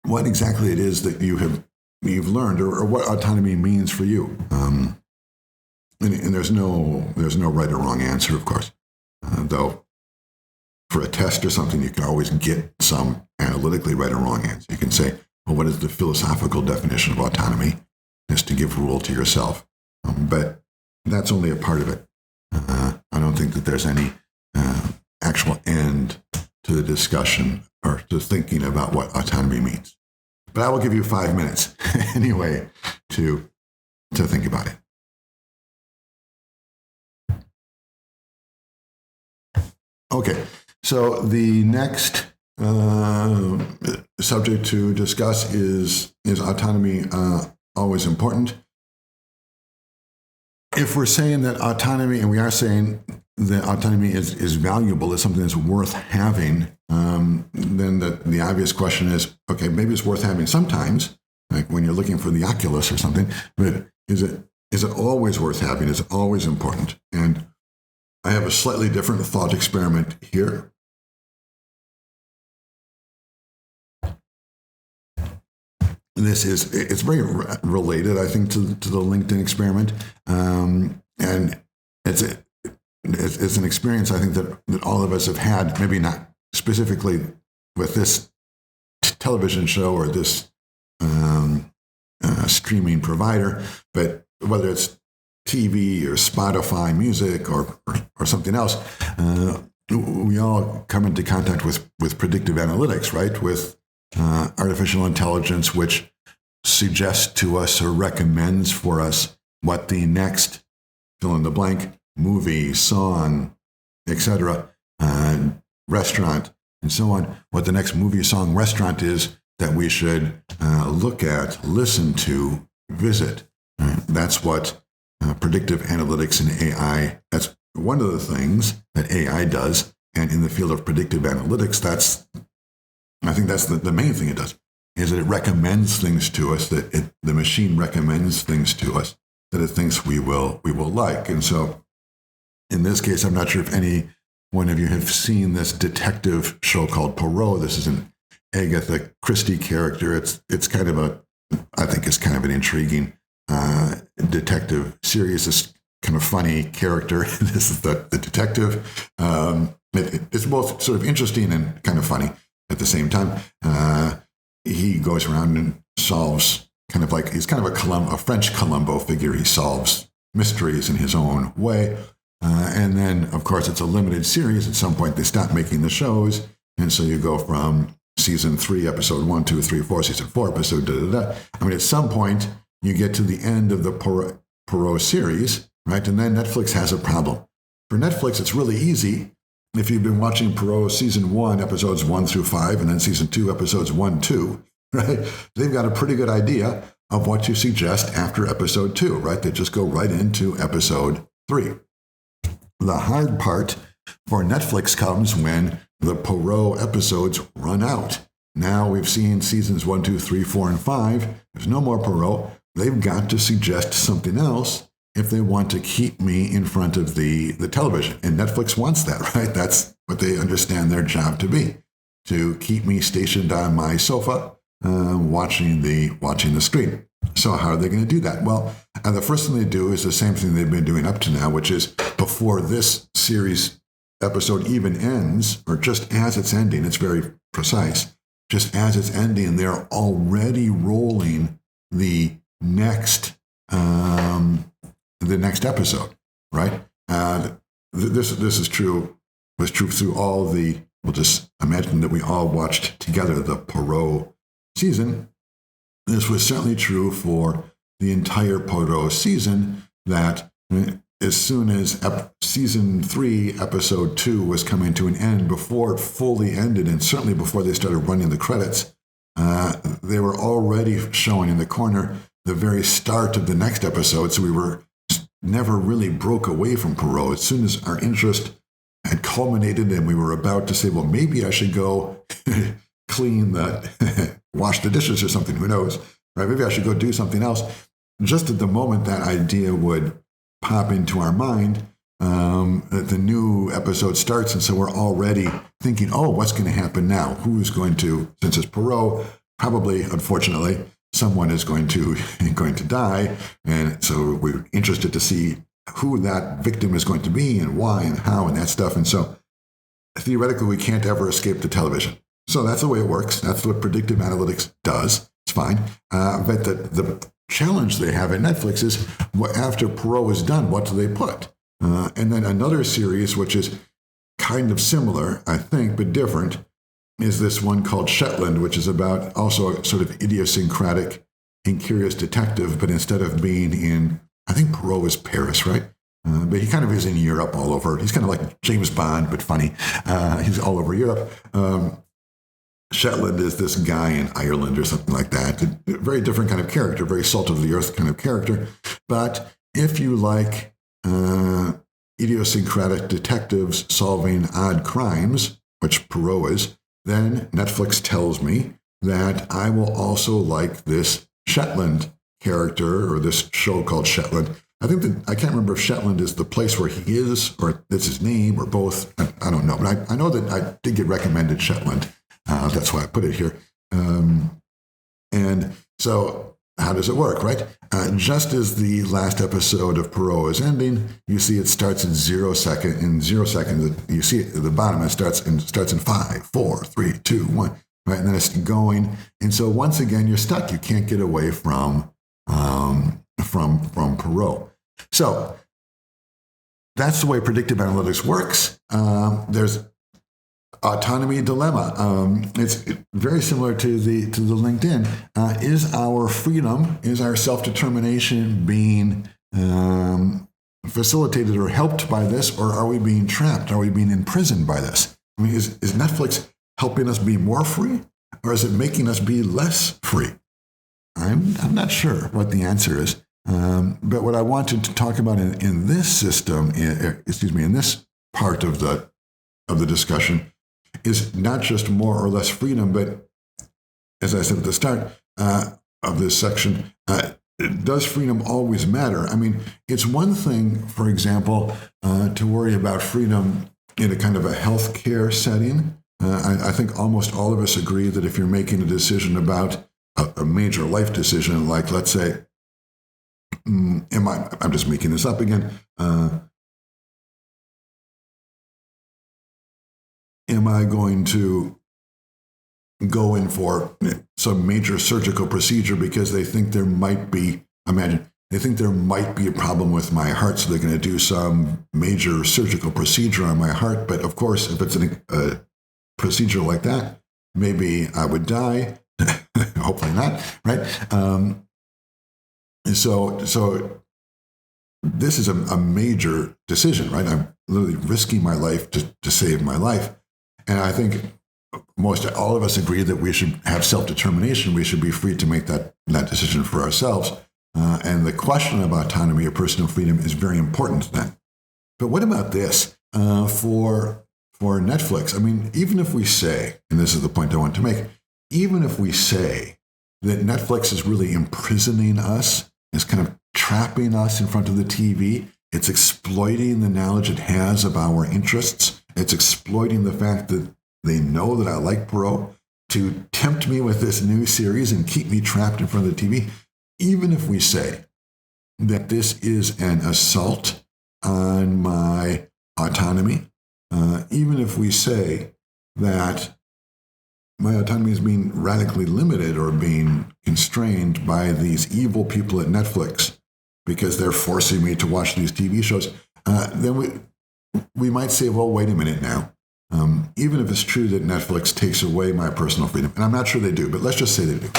what exactly it is that you've learned, or what autonomy means for you. And there's no right or wrong answer, of course. Though for a test or something, you can always get some analytically right or wrong answer. You can say, well, what is the philosophical definition of autonomy? Is to give rule to yourself. But that's only a part of it. I don't think that there's any actual end to the discussion or to thinking about what autonomy means. But I will give you 5 minutes anyway to think about it. Okay, so the next subject to discuss is autonomy always important? If we're saying that autonomy, and we are saying that autonomy is valuable, is something that's worth having, then the obvious question is, okay, maybe it's worth having sometimes, like when you're looking for the Oculus or something, but is it always worth having? Is it always important? And I have a slightly different thought experiment here. It's very related, I think, to the LinkedIn experiment. And it's an experience, I think, that all of us have had, maybe not specifically with this television show or this streaming provider, but whether it's TV or Spotify music or something else, we all come into contact with predictive analytics, right? With artificial intelligence, which suggests to us or recommends for us what the next fill in the blank movie, song, etc., restaurant, and so on, what the next movie, song, restaurant is that we should look at, listen to, visit. That's what predictive analytics and AI, that's one of the things that AI does. And in the field of predictive analytics, I think that's the main thing it does, is that it recommends things to us, that the machine recommends things to us that it thinks we will like. And so in this case, I'm not sure if any one of you have seen this detective show called Poirot. This is an Agatha Christie character. It's kind of I think it's kind of an intriguing detective series. This kind of funny character. This is the detective. It's both sort of interesting and kind of funny at the same time. He goes around and solves he's kind of a French Columbo figure. He solves mysteries in his own way. And then, of course, it's a limited series. At some point, they stop making the shows. And so you go from season 3, episode 1, 2, 3, 4, season 4, episode da-da-da. I mean, at some point, you get to the end of the Poirot series, right? And then Netflix has a problem. For Netflix, it's really easy. If you've been watching Poirot season 1, episodes 1 through 5, and then season 2, episodes 1, 2, right? They've got a pretty good idea of what you suggest after episode 2, right? They just go right into episode 3. The hard part for Netflix comes when the Poirot episodes run out. Now we've seen seasons 1, 2, 3, 4, and 5. There's no more Poirot. They've got to suggest something else if they want to keep me in front of the television. And Netflix wants that, right? That's what they understand their job to be, to keep me stationed on my sofa, watching the screen. So how are they going to do that? Well, the first thing they do is the same thing they've been doing up to now, which is before this series episode even ends, or just as it's ending, it's very precise, just as it's ending, they're already rolling the next episode, right? This is true. Was true through all the. We'll just imagine that we all watched together the Poirot season. This was certainly true for the entire Poirot season. That as soon as season 3, episode 2 was coming to an end, before it fully ended, and certainly before they started running the credits, they were already showing in the corner the very start of the next episode. So we were never really broke away from Poirot. As soon as our interest had culminated and we were about to say, well, maybe I should go clean wash the dishes or something, who knows, right? Maybe I should go do something else. Just at the moment that idea would pop into our mind, the new episode starts, and so we're already thinking, oh, what's going to happen now? Who's going to, since it's Poirot, probably, unfortunately, someone is going to die, and so we're interested to see who that victim is going to be and why and how and that stuff. And so theoretically, we can't ever escape the television. So that's the way it works. That's what predictive analytics does. It's fine. But the challenge they have at Netflix is, after Poirot is done, what do they put? And then another series, which is kind of similar, I think, but different, is this one called Shetland, which is about also a sort of idiosyncratic and curious detective, but instead of being in, I think Poirot is Paris, right? But he kind of is in Europe all over. He's kind of like James Bond, but funny. He's all over Europe. Shetland is this guy in Ireland or something like that. A very different kind of character, very salt of the earth kind of character. But if you like idiosyncratic detectives solving odd crimes, which Poirot is, then Netflix tells me that I will also like this Shetland character, or this show called Shetland. I can't remember if Shetland is the place where he is, or it's his name, or both. I don't know. But I know that I did get recommended Shetland. That's why I put it here. And so how does it work, right? Just as the last episode of Poirot is ending, you see it starts in 0 seconds. In 0 seconds, you see it at the bottom, it starts in 5, 4, 3, 2, 1, right? And then it's going. And so once again, you're stuck. You can't get away from Poirot. So that's the way predictive analytics works. There's autonomy dilemma. It's very similar to the LinkedIn. Is our freedom, is our self-determination being facilitated or helped by this, or are we being trapped? Are we being imprisoned by this? I mean, is Netflix helping us be more free, or is it making us be less free? I'm not sure what the answer is. But what I wanted to talk about in this system, in this part of the discussion, is not just more or less freedom, but as I said at the start of this section, does freedom always matter? I mean, it's one thing, for example, to worry about freedom in a kind of a healthcare setting. I think almost all of us agree that if you're making a decision about a major life decision, like, let's say, I'm just making this up again, am I going to go in for some major surgical procedure because they think there might be, they think there might be a problem with my heart, so they're going to do some major surgical procedure on my heart. But of course, if it's a procedure like that, maybe I would die. Hopefully not, right? So this is a major decision, right? I'm literally risking my life to save my life. And I think most all of us agree that we should have self-determination. We should be free to make that decision for ourselves. And the question of autonomy or personal freedom is very important then. But what about this? For Netflix, I mean, even if we say, and this is the point I want to make, even if we say that Netflix is really imprisoning us, is kind of trapping us in front of the TV, it's exploiting the knowledge it has of our interests, it's exploiting the fact that they know that I like Perot to tempt me with this new series and keep me trapped in front of the TV. Even if we say that this is an assault on my autonomy, even if we say that my autonomy is being radically limited or being constrained by these evil people at Netflix because they're forcing me to watch these TV shows, then we might say, well, wait a minute now. Even if it's true that Netflix takes away my personal freedom, and I'm not sure they do, but let's just say they do.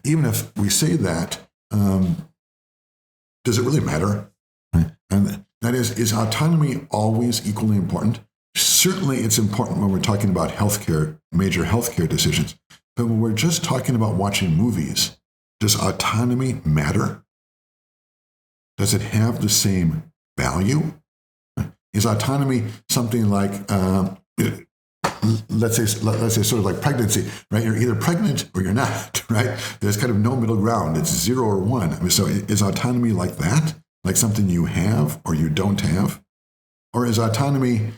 Even if we say that, does it really matter? And that is autonomy always equally important? Certainly it's important when we're talking about healthcare, major healthcare decisions. But when we're just talking about watching movies, does autonomy matter? Does it have the same value? Is autonomy something like, let's say sort of like pregnancy, right? You're either pregnant or you're not, right? There's kind of no middle ground. It's 0 or 1. I mean, so is autonomy like that? Like something you have or you don't have? Or is autonomy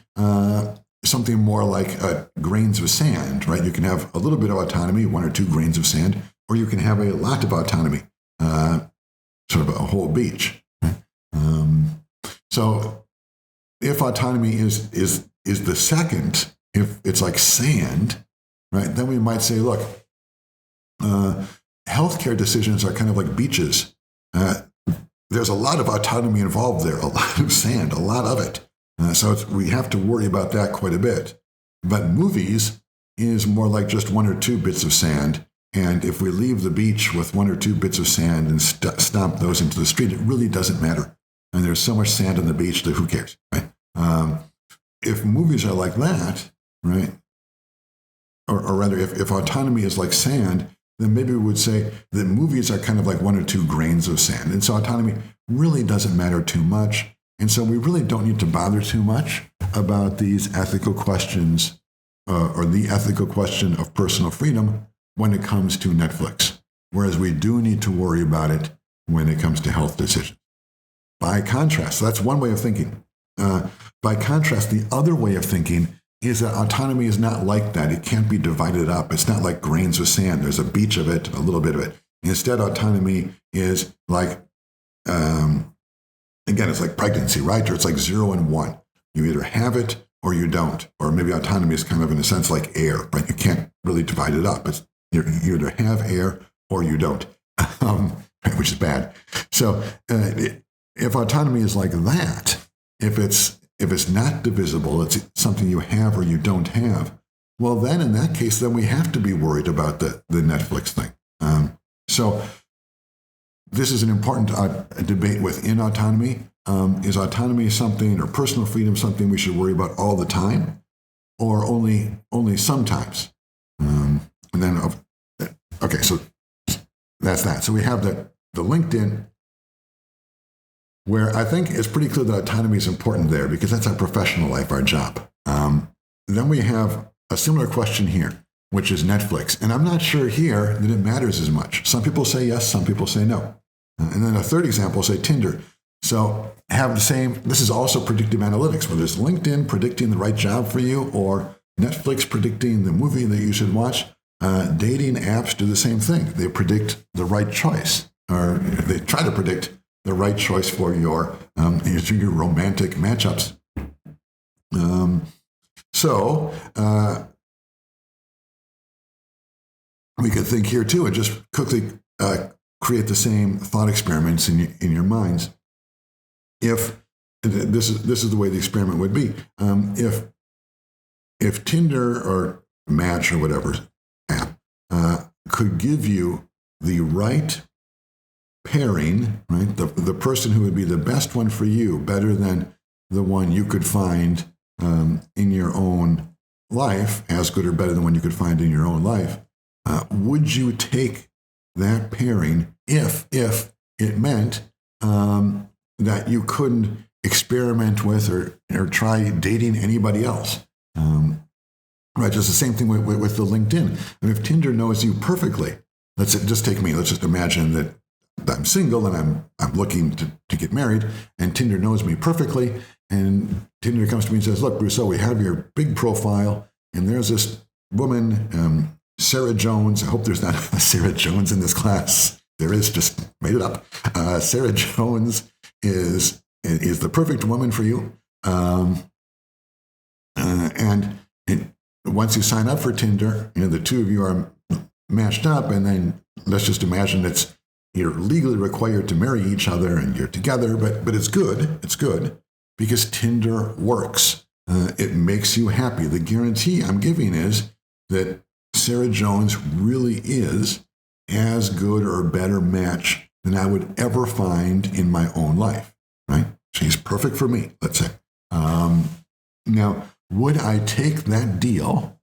something more like grains of sand, right? You can have a little bit of autonomy, 1 or 2 grains of sand, or you can have a lot of autonomy, sort of a whole beach. Right? So if autonomy is the second, if it's like sand, right, then we might say, look, healthcare decisions are kind of like beaches. There's a lot of autonomy involved there, a lot of sand, a lot of it. So we have to worry about that quite a bit. But movies is more like just 1 or 2 bits of sand. And if we leave the beach with 1 or 2 bits of sand and stomp those into the street, it really doesn't matter. And there's so much sand on the beach that who cares, right? If movies are like that, right, or rather if autonomy is like sand, then maybe we would say that movies are kind of like 1 or 2 grains of sand. And so autonomy really doesn't matter too much. And so we really don't need to bother too much about these ethical questions or the ethical question of personal freedom when it comes to Netflix, whereas we do need to worry about it when it comes to health decisions. By contrast, so that's one way of thinking. By contrast, the other way of thinking is that autonomy is not like that. It can't be divided up. It's not like grains of sand. There's a beach of it, a little bit of it. Instead, autonomy is like, again, it's like pregnancy, right? Or it's like 0 and 1. You either have it or you don't. Or maybe autonomy is kind of, in a sense, like air, right? You can't really divide it up. You either have air or you don't, which is bad. So if autonomy is like that, if it's not divisible, it's something you have or you don't have, well, then in that case, then we have to be worried about the Netflix thing. So this is an important debate within autonomy. Is autonomy something, or personal freedom something we should worry about all the time, or only sometimes? And then, okay, so that's that. So we have the LinkedIn, where I think it's pretty clear that autonomy is important there because that's our professional life, our job. Then we have a similar question here, which is Netflix. And I'm not sure here that it matters as much. Some people say yes, some people say no. And then a third example, say Tinder. So have the same, this is also predictive analytics, whether it's LinkedIn predicting the right job for you or Netflix predicting the movie that you should watch. Dating apps do the same thing. They predict the right choice, or they try to predict the right choice for your romantic matchups. So we could think here too, and just quickly create the same thought experiments in your minds. If this is the way the experiment would be, if Tinder or Match or whatever app could give you the right pairing, right, the person who would be the best one for you, better than the one you could find in your own life, as good or better than one you could find in your own life, would you take that pairing if it meant that you couldn't experiment with or try dating anybody else? Right, just the same thing with the LinkedIn. And if Tinder knows you perfectly, let's just take me. Let's just imagine that I'm single and I'm looking to get married, and Tinder knows me perfectly. And Tinder comes to me and says, "Look, Brusseau, we have your big profile, and there's this woman, Sarah Jones. I hope there's not a Sarah Jones in this class. There is, just made it up. Sarah Jones is the perfect woman for you." And once you sign up for Tinder, the two of you are matched up, and then let's just imagine you're legally required to marry each other and you're together, but it's good. It's good because Tinder works. It makes you happy. The guarantee I'm giving is that Sarah Jones really is as good or better match than I would ever find in my own life, right? She's perfect for me, let's say. Now, would I take that deal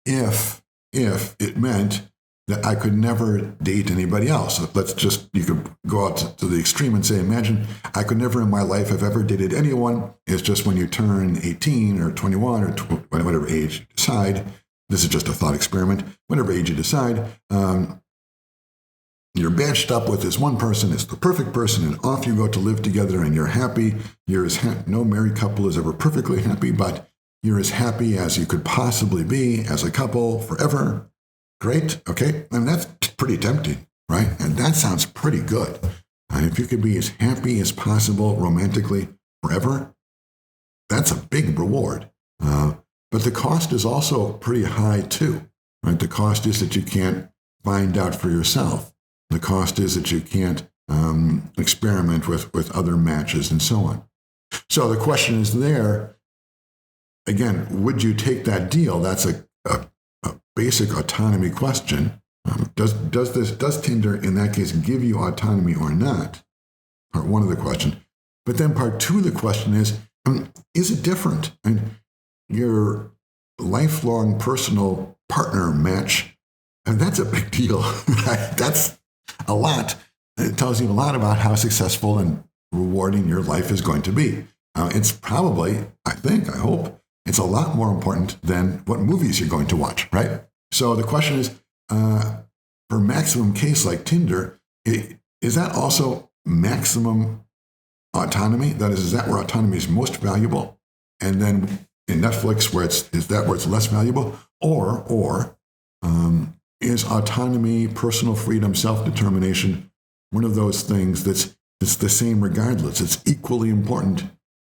if it meant that I could never date anybody else? You could go out to the extreme and say, imagine I could never in my life have ever dated anyone. It's just when you turn 18 or 21 or whatever age you decide, this is just a thought experiment, whatever age you decide, you're matched up with this one person, it's the perfect person, and off you go to live together, and you're happy. No married couple is ever perfectly happy, but you're as happy as you could possibly be as a couple forever. Great, okay? And that's pretty tempting, right? And that sounds pretty good. And if you could be as happy as possible romantically forever, that's a big reward. But the cost is also pretty high too, right? The cost is that you can't find out for yourself. The cost is that you can't experiment with other matches and so on. So the question is there, again, would you take that deal? That's a basic autonomy question. Does Tinder in that case give you autonomy or not? Part one of the question. But then part two of the question is it different? And your lifelong personal partner match, and that's a big deal. That's a lot. It tells you a lot about how successful and rewarding your life is going to be. It's probably, I hope, it's a lot more important than what movies you're going to watch, right? So the question is, for maximum case like Tinder, is that also maximum autonomy? That is that where autonomy is most valuable? And then in Netflix, where it's less valuable? Or is autonomy, personal freedom, self-determination one of those things that's the same regardless? It's equally important,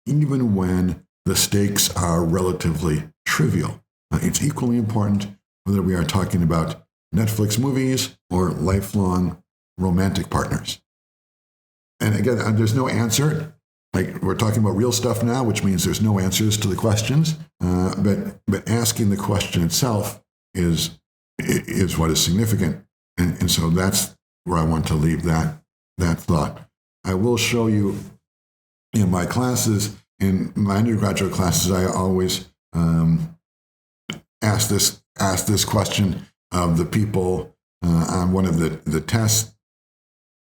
even when the stakes are relatively trivial. It's equally important whether we are talking about Netflix movies or lifelong romantic partners. And again, there's no answer. Like, we're talking about real stuff now, which means there's no answers to the questions. But asking the question itself is what is significant. And so that's where I want to leave that thought. I will show you in my classes, in my undergraduate classes, I always ask this question of the people on one of the tests.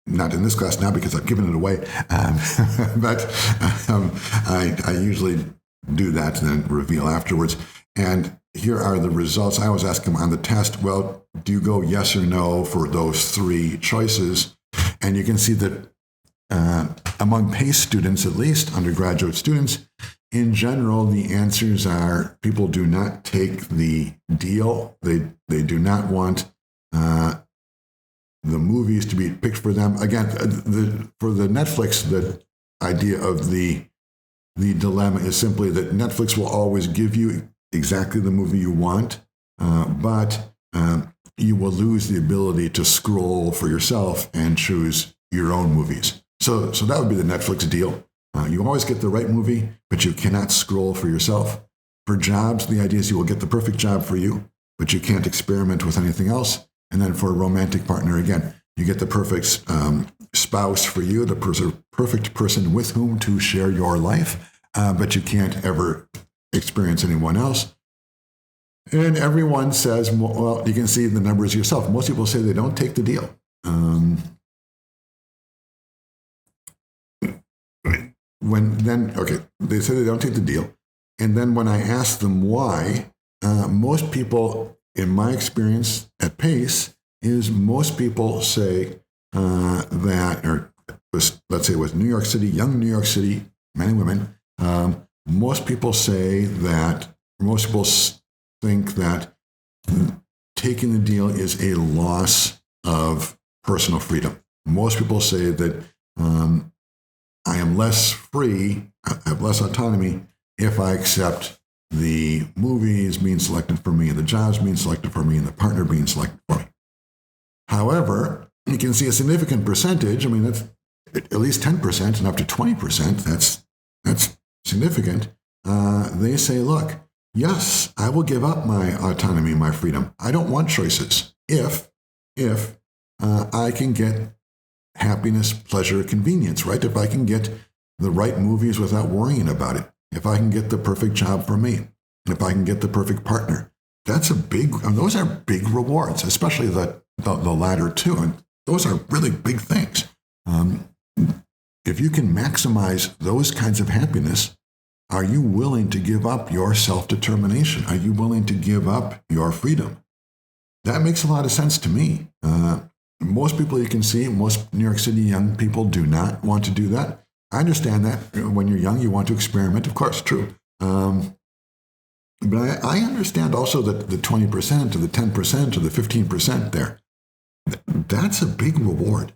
Not in this class now because I've given it away, but I usually do that and then reveal afterwards. And here are the results. I always ask them on the test, well, do you go yes or no for those three choices? And you can see that among PACE students, at least undergraduate students, in general, the answers are people do not take the deal. They do not want the movies to be picked for them. Again, for the Netflix, the idea of the dilemma is simply that Netflix will always give you exactly the movie you want, but you will lose the ability to scroll for yourself and choose your own movies. So that would be the Netflix deal. You always get the right movie, but you cannot scroll for yourself. For jobs, the idea is you will get the perfect job for you, but you can't experiment with anything else. And then for a romantic partner, again, you get the perfect spouse for you, the perfect person with whom to share your life, but you can't ever experience anyone else. And everyone says, well, you can see the numbers yourself. Most people say they don't take the deal. They say they don't take the deal. And then when I ask them why, most people, in my experience at Pace, most people say let's say with New York City, young New York City men and women, most people think that taking the deal is a loss of personal freedom. Most people say that I am less free, I have less autonomy if I accept the movies being selected for me, the jobs being selected for me, and the partner being selected for me. However, you can see a significant percentage. I mean, that's at least 10% and up to 20%. That's significant. They say, look, yes, I will give up my autonomy, my freedom. I don't want choices if I can get happiness, pleasure, convenience, right? If I can get the right movies without worrying about it, if I can get the perfect job for me, if I can get the perfect partner, those are big rewards, especially the latter two. And those are really big things. If you can maximize those kinds of happiness, are you willing to give up your self-determination? Are you willing to give up your freedom? That makes a lot of sense to me. Most people you can see, most New York City young people do not want to do that. I understand that when you're young, you want to experiment. Of course, true. But I understand also that the 20% or the 10% or the 15% there, that's a big reward.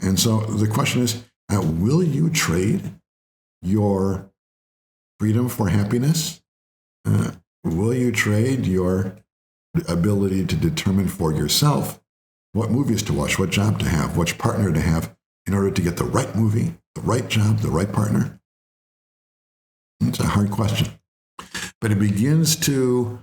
And so the question is, will you trade your freedom for happiness? Will you trade your ability to determine for yourself what movies to watch, what job to have, which partner to have in order to get the right movie, the right job, the right partner? It's a hard question. But it begins to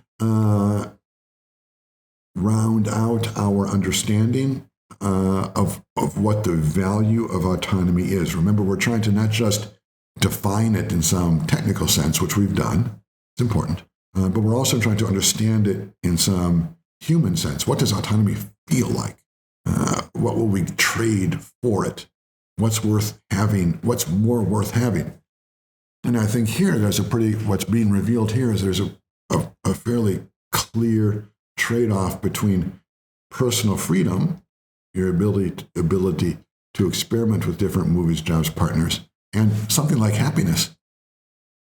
round out our understanding of what the value of autonomy is. Remember, we're trying to not just define it in some technical sense, which we've done. It's important. But we're also trying to understand it in some human sense. What does autonomy feel like? What will we trade for it? What's worth having? What's more worth having? And I think here what's being revealed here is there's a fairly clear trade-off between personal freedom, your ability to experiment with different movies, jobs, partners, and something like happiness.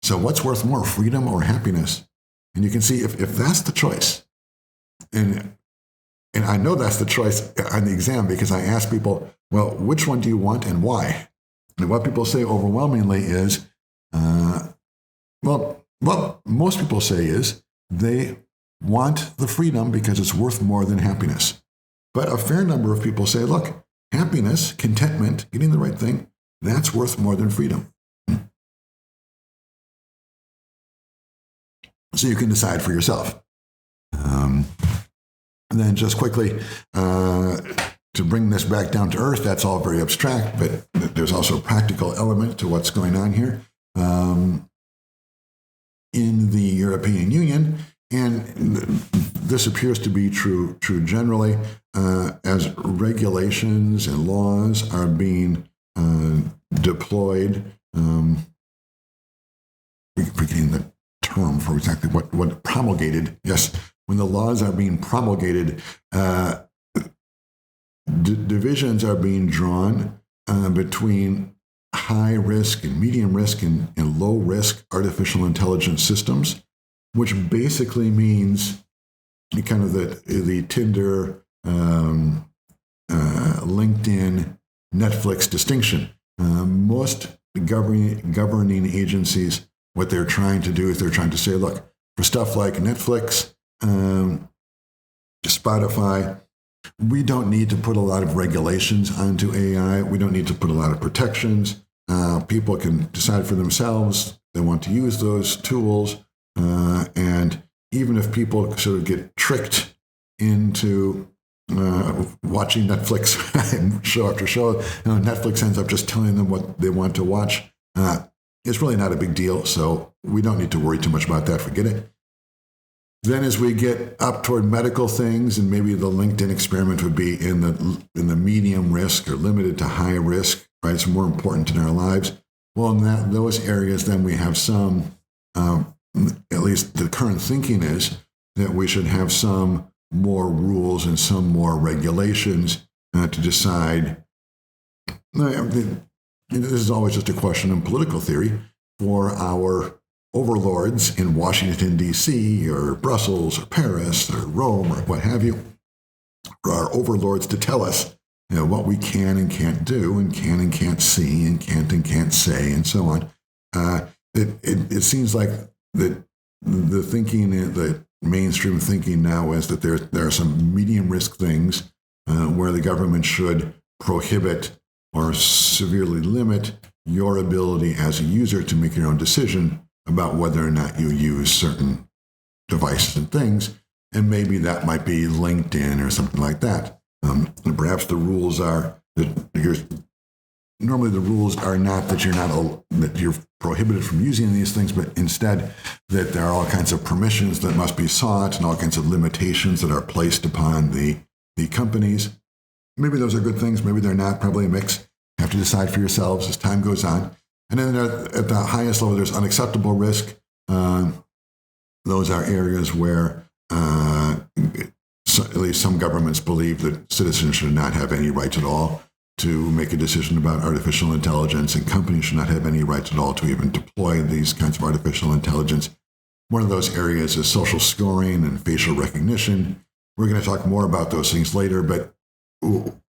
So what's worth more, freedom or happiness? And you can see if that's the choice, and I know that's the choice on the exam because I ask people, well, which one do you want and why? And what people say overwhelmingly is, what most people say is they want the freedom because it's worth more than happiness. But a fair number of people say, look, happiness, contentment, getting the right thing, that's worth more than freedom. So you can decide for yourself. And then just quickly, to bring this back down to earth, that's all very abstract, but there's also a practical element to what's going on here. In the European Union, and this appears to be true generally, as regulations and laws are being deployed, forgetting the term for exactly what promulgated. Yes, when the laws are being promulgated, divisions are being drawn between high risk and medium risk and low risk artificial intelligence systems, which basically means kind of the Tinder, LinkedIn, Netflix distinction. Most governing agencies, what they're trying to do is they're trying to say, look, for stuff like Netflix, Spotify, we don't need to put a lot of regulations onto AI. We don't need to put a lot of protections. People can decide for themselves they want to use those tools. And even if people sort of get tricked into watching Netflix show after show, Netflix ends up just telling them what they want to watch. It's really not a big deal, so we don't need to worry too much about that. Forget it. Then as we get up toward medical things, and maybe the LinkedIn experiment would be in the medium risk or limited to high risk, right? It's more important in our lives. Well, in those areas, then we have some, at least the current thinking is that we should have some more rules and some more regulations to decide. This is always just a question in political theory for our overlords in Washington, D.C., or Brussels, or Paris, or Rome, or what have you, for our overlords to tell us, what we can and can't do, and can't see, and can't say, and so on. It seems like that the thinking, the mainstream thinking now is that there are some medium risk things where the government should prohibit or severely limit your ability as a user to make your own decision about whether or not you use certain devices and things, and maybe that might be LinkedIn or something like that. And perhaps the rules are that normally the rules are not that you're prohibited from using these things, but instead that there are all kinds of permissions that must be sought and all kinds of limitations that are placed upon the companies. Maybe those are good things, maybe they're not, probably a mix. You have to decide for yourselves as time goes on. And then at the highest level, there's unacceptable risk. Those are areas where at least some governments believe that citizens should not have any rights at all to make a decision about artificial intelligence, and companies should not have any rights at all to even deploy these kinds of artificial intelligence. One of those areas is social scoring and facial recognition. We're going to talk more about those things later, but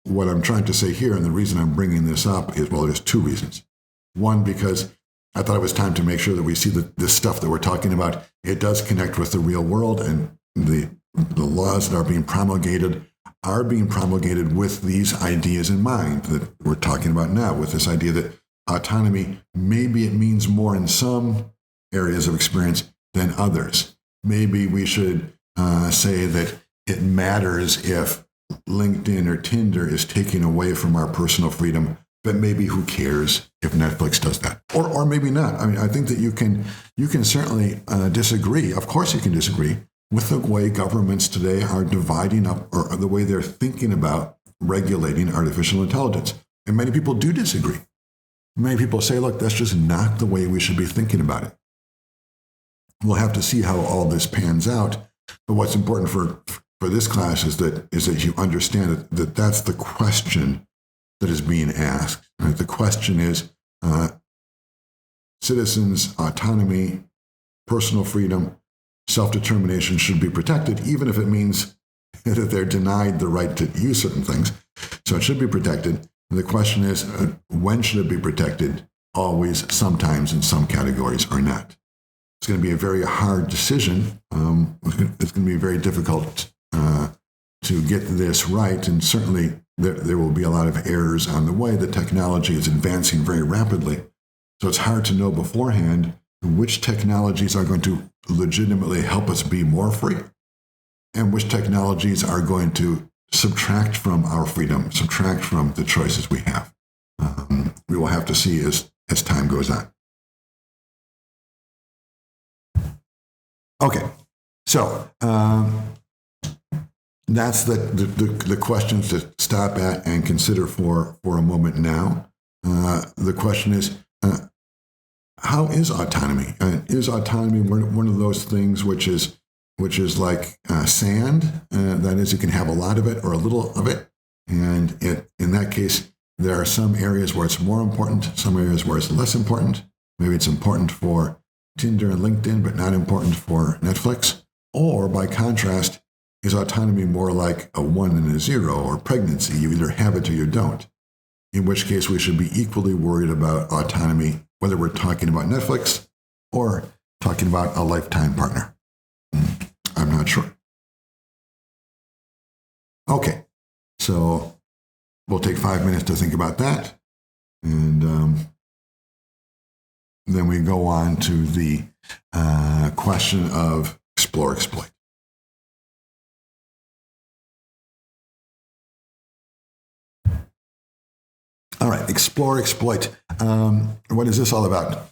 what I'm trying to say here, and the reason I'm bringing this up is, well, there's two reasons. One, because I thought it was time to make sure that we see that this stuff that we're talking about, it does connect with the real world, and the laws that are being promulgated with these ideas in mind that we're talking about now, with this idea that autonomy, maybe it means more in some areas of experience than others. Maybe we should say that it matters if LinkedIn or Tinder is taking away from our personal freedom, but maybe who cares if Netflix does that? Or maybe not. I mean, I think that you can certainly disagree. Of course you can disagree with the way governments today are dividing up, or the way they're thinking about regulating artificial intelligence. And many people do disagree. Many people say, look, that's just not the way we should be thinking about it. We'll have to see how all this pans out. But what's important for this class is that you understand that that's the question that is being asked. Right? The question is citizens' autonomy, personal freedom, self-determination should be protected, even if it means that they're denied the right to use certain things. So it should be protected. And the question is, when should it be protected? Always, sometimes, in some categories, or not. It's going to be a very hard decision. It's going to be very difficult to get this right, and certainly there will be a lot of errors on the way. The technology is advancing very rapidly, so it's hard to know beforehand which technologies are going to legitimately help us be more free, and which technologies are going to subtract from our freedom, subtract from the choices we have. We will have to see as time goes on. Okay, so that's the questions to stop at and consider for a moment now. The question is, how is autonomy? Is autonomy one of those things which is like sand? That is, you can have a lot of it or a little of it. And in that case, there are some areas where it's more important, some areas where it's less important. Maybe it's important for Tinder and LinkedIn, but not important for Netflix. Or by contrast, is autonomy more like a 1 and a 0, or pregnancy? You either have it or you don't. In which case, we should be equally worried about autonomy, whether we're talking about Netflix or talking about a lifetime partner. I'm not sure. Okay, so we'll take 5 minutes to think about that. And then we go on to the question of explore, exploit. All right, explore, exploit. What is this all about?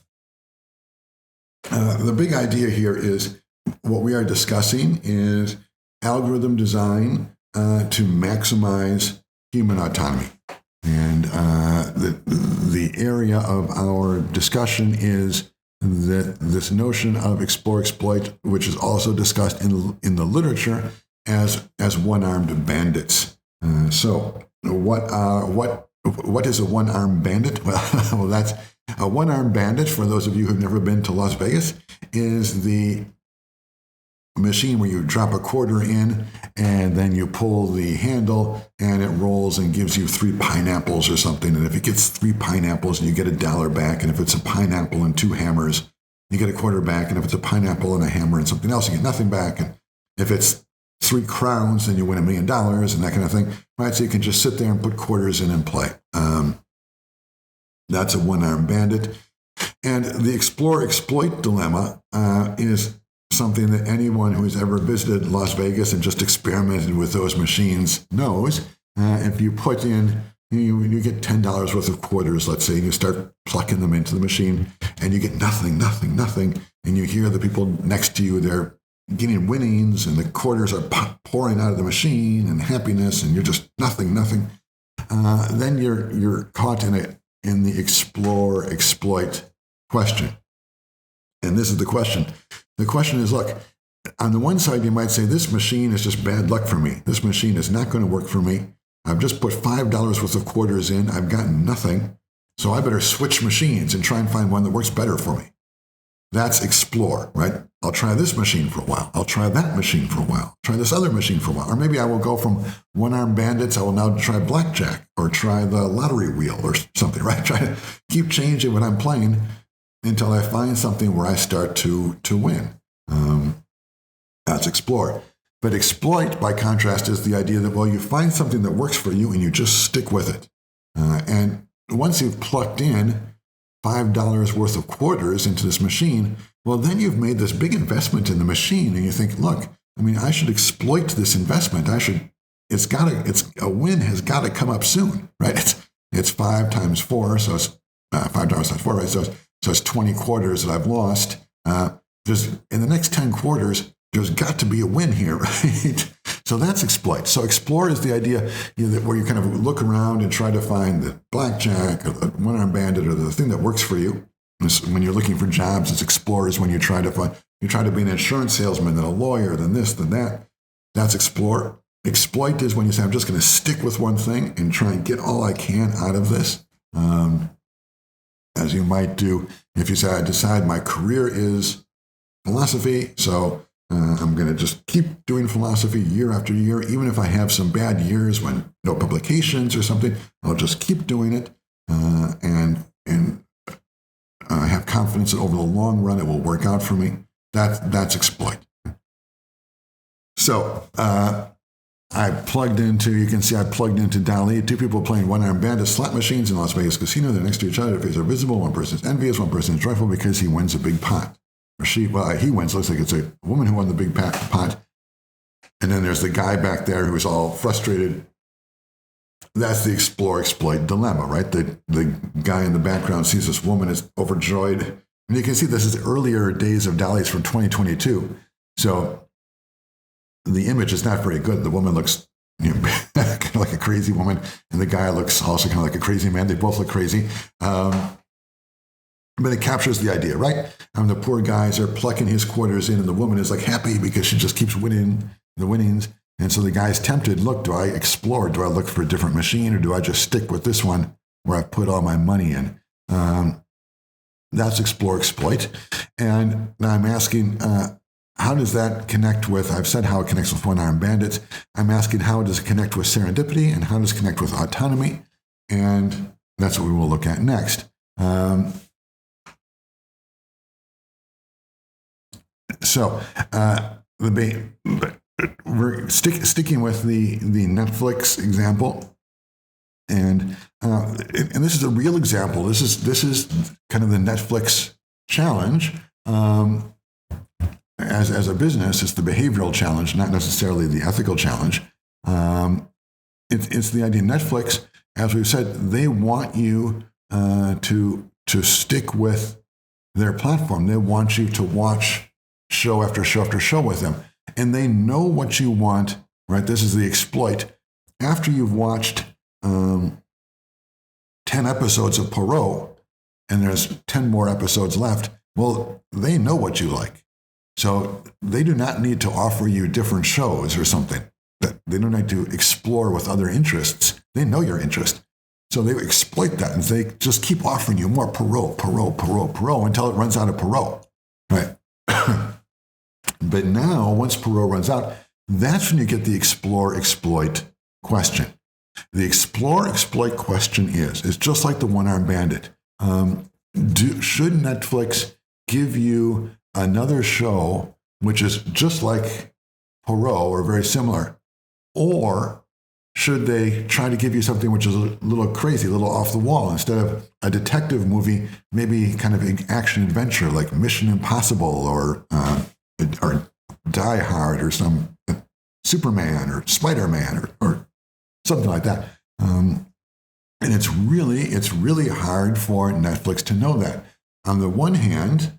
The big idea here is what we are discussing is algorithm design to maximize human autonomy. And the area of our discussion is that this notion of explore exploit, which is also discussed in the literature as one-armed bandits. So what is a one-armed bandit? Well, that's a one-armed bandit. For those of you who've never been to Las Vegas, is the machine where you drop a quarter in and then you pull the handle and it rolls and gives you 3 pineapples or something. And if it gets 3 pineapples, and you get $1 back. And if it's a pineapple and 2 hammers, you get a quarter back. And if it's a pineapple and a hammer and something else, you get nothing back. And if it's 3 crowns, then you win $1 million and that kind of thing. Right? So you can just sit there and put quarters in and play. That's a one-armed bandit. And the explore exploit dilemma is something that anyone who has ever visited Las Vegas and just experimented with those machines knows. If you put in, you get $10 worth of quarters, let's say, and you start plucking them into the machine, and you get nothing, and you hear the people next to you, they're getting winnings, and the quarters are pouring out of the machine, and happiness, and you're just nothing. Then you're caught in the explore exploit question. And this is the question. The question is, look, on the one side, you might say, this machine is just bad luck for me. This machine is not going to work for me. I've just put $5 worth of quarters in. I've gotten nothing. So I better switch machines and try and find one that works better for me. That's explore, right? I'll try this machine for a while. I'll try that machine for a while. Try this other machine for a while. Or maybe I will go from one-armed bandits. I will now try blackjack or try the lottery wheel or something, right? Try to keep changing what I'm playing until I find something where I start to win. That's explore. But exploit, by contrast, is the idea that, well, you find something that works for you and you just stick with it. And once you've plucked in $5 worth of quarters into this machine, well, then you've made this big investment in the machine, and you think, look, I mean, I should exploit this investment. A win has got to come up soon, right? It's 5 times 4, so it's $5 times 4, right? So it's 20 quarters that I've lost. In the next 10 quarters, there's got to be a win here, right? So that's exploit. So explore is the idea where you kind of look around and try to find the blackjack or the one-armed bandit or the thing that works for you. When you're looking for jobs, it's explore is when you try to be an insurance salesman, then a lawyer, then this, then that. That's explore. Exploit is when you say, I'm just going to stick with one thing and try and get all I can out of this. As you might do if you say, I decide my career is philosophy, so I'm going to just keep doing philosophy year after year, even if I have some bad years when no publications or something. I'll just keep doing it and have confidence that over the long run it will work out for me. That's exploit. So I plugged into DALL-E, 2 people playing one-armed bandit slot machines in Las Vegas casino. They're next to each other. Their faces are visible. One person is envious. One person is joyful because he wins a big pot. Or he wins. Looks like it's a woman who won the big pot. And then there's the guy back there who's all frustrated. That's the explore exploit dilemma, right? The guy in the background sees this woman is overjoyed. And you can see this is earlier days of DALL-E's from 2022. So the image is not very good. The woman looks kind of like a crazy woman, and the guy looks also kind of like a crazy man. They both look crazy. But it captures the idea, right? The poor guys are plucking his quarters in, and the woman is like happy because she just keeps winning the winnings. And so the guy's tempted, look, do I explore? Do I look for a different machine, or do I just stick with this one where I put all my money in? That's explore exploit. And now I'm asking, how does that connect with, I've said how it connects with one-armed bandits. I'm asking how does it connect with serendipity, and how does it connect with autonomy? And that's what we will look at next. So we're sticking with the Netflix example, and this is a real example. This is kind of the Netflix challenge. As a business, it's the behavioral challenge, not necessarily the ethical challenge. It's the idea. Netflix, as we've said, they want you to stick with their platform. They want you to watch show after show after show with them. And they know what you want, right? This is the exploit. After you've watched 10 episodes of Poirot, and there's 10 more episodes left, well, they know what you like. So they do not need to offer you different shows or something. They don't need to explore with other interests. They know your interest. So they exploit that, and they just keep offering you more Poirot until it runs out of Poirot, right? But now, once Poirot runs out, that's when you get the explore, exploit question. The explore, exploit question is just like the one-armed bandit. Should Netflix give you another show which is just like Poirot or very similar? Or should they try to give you something which is a little crazy, a little off the wall? Instead of a detective movie, maybe kind of an action adventure like Mission Impossible or Die Hard or some Superman or Spider-Man or something like that. And it's really hard for Netflix to know that. On the one hand,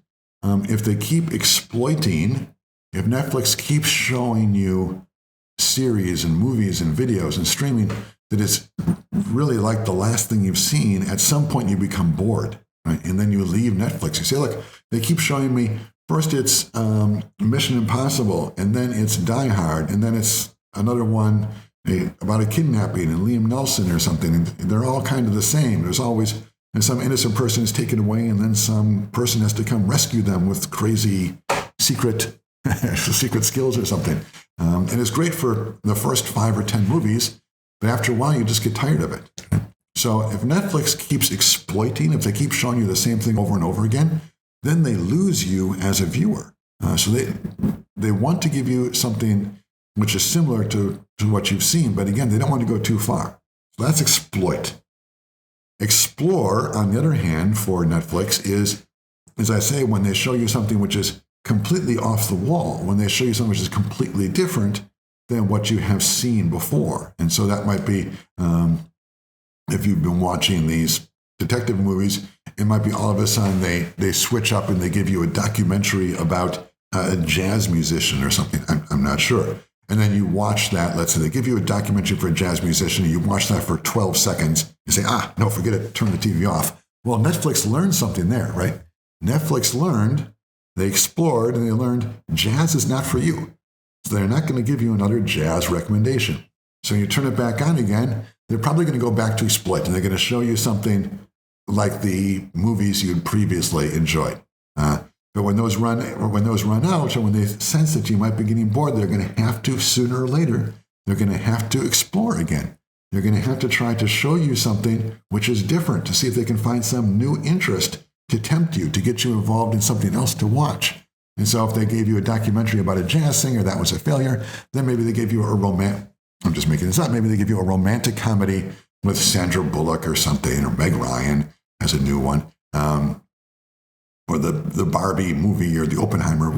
if they keep exploiting, if Netflix keeps showing you series and movies and videos and streaming that is really like the last thing you've seen, at some point you become bored, right? And then you leave Netflix. You say, look, they keep showing me, first it's Mission Impossible, and then it's Die Hard, and then it's another one about a kidnapping and Liam Neeson or something. And they're all kind of the same. There's always some innocent person is taken away, and then some person has to come rescue them with crazy secret skills or something. And it's great for the first 5 or 10 movies, but after a while, you just get tired of it. So if Netflix keeps exploiting, if they keep showing you the same thing over and over again, then they lose you as a viewer. So they want to give you something which is similar to what you've seen, but again, they don't want to go too far. So that's exploit. Explore, on the other hand, for Netflix is, as I say, when they show you something which is completely off the wall, when they show you something which is completely different than what you have seen before. And so that might be, if you've been watching these detective movies, it might be all of a sudden they switch up and they give you a documentary about a jazz musician or something. I'm not sure. And then you watch that. Let's say they give you a documentary for a jazz musician, and you watch that for 12 seconds. You say, no, forget it, turn the TV off. Well, Netflix learned something there, right? Netflix learned, they explored, and they learned jazz is not for you. So they're not going to give you another jazz recommendation. So you turn it back on again, they're probably going to go back to exploit, and they're going to show you something like the movies you'd previously enjoyed. But when those run out, or when they sense that you might be getting bored, they're going to have to, sooner or later, they're going to have to explore again. They're going to have to try to show you something which is different, to see if they can find some new interest to tempt you, to get you involved in something else to watch. And so if they gave you a documentary about a jazz singer that was a failure, then maybe they gave you I'm just making this up, maybe they give you a romantic comedy with Sandra Bullock or something, or Meg Ryan has a new one. Or the Barbie movie or the Oppenheimer,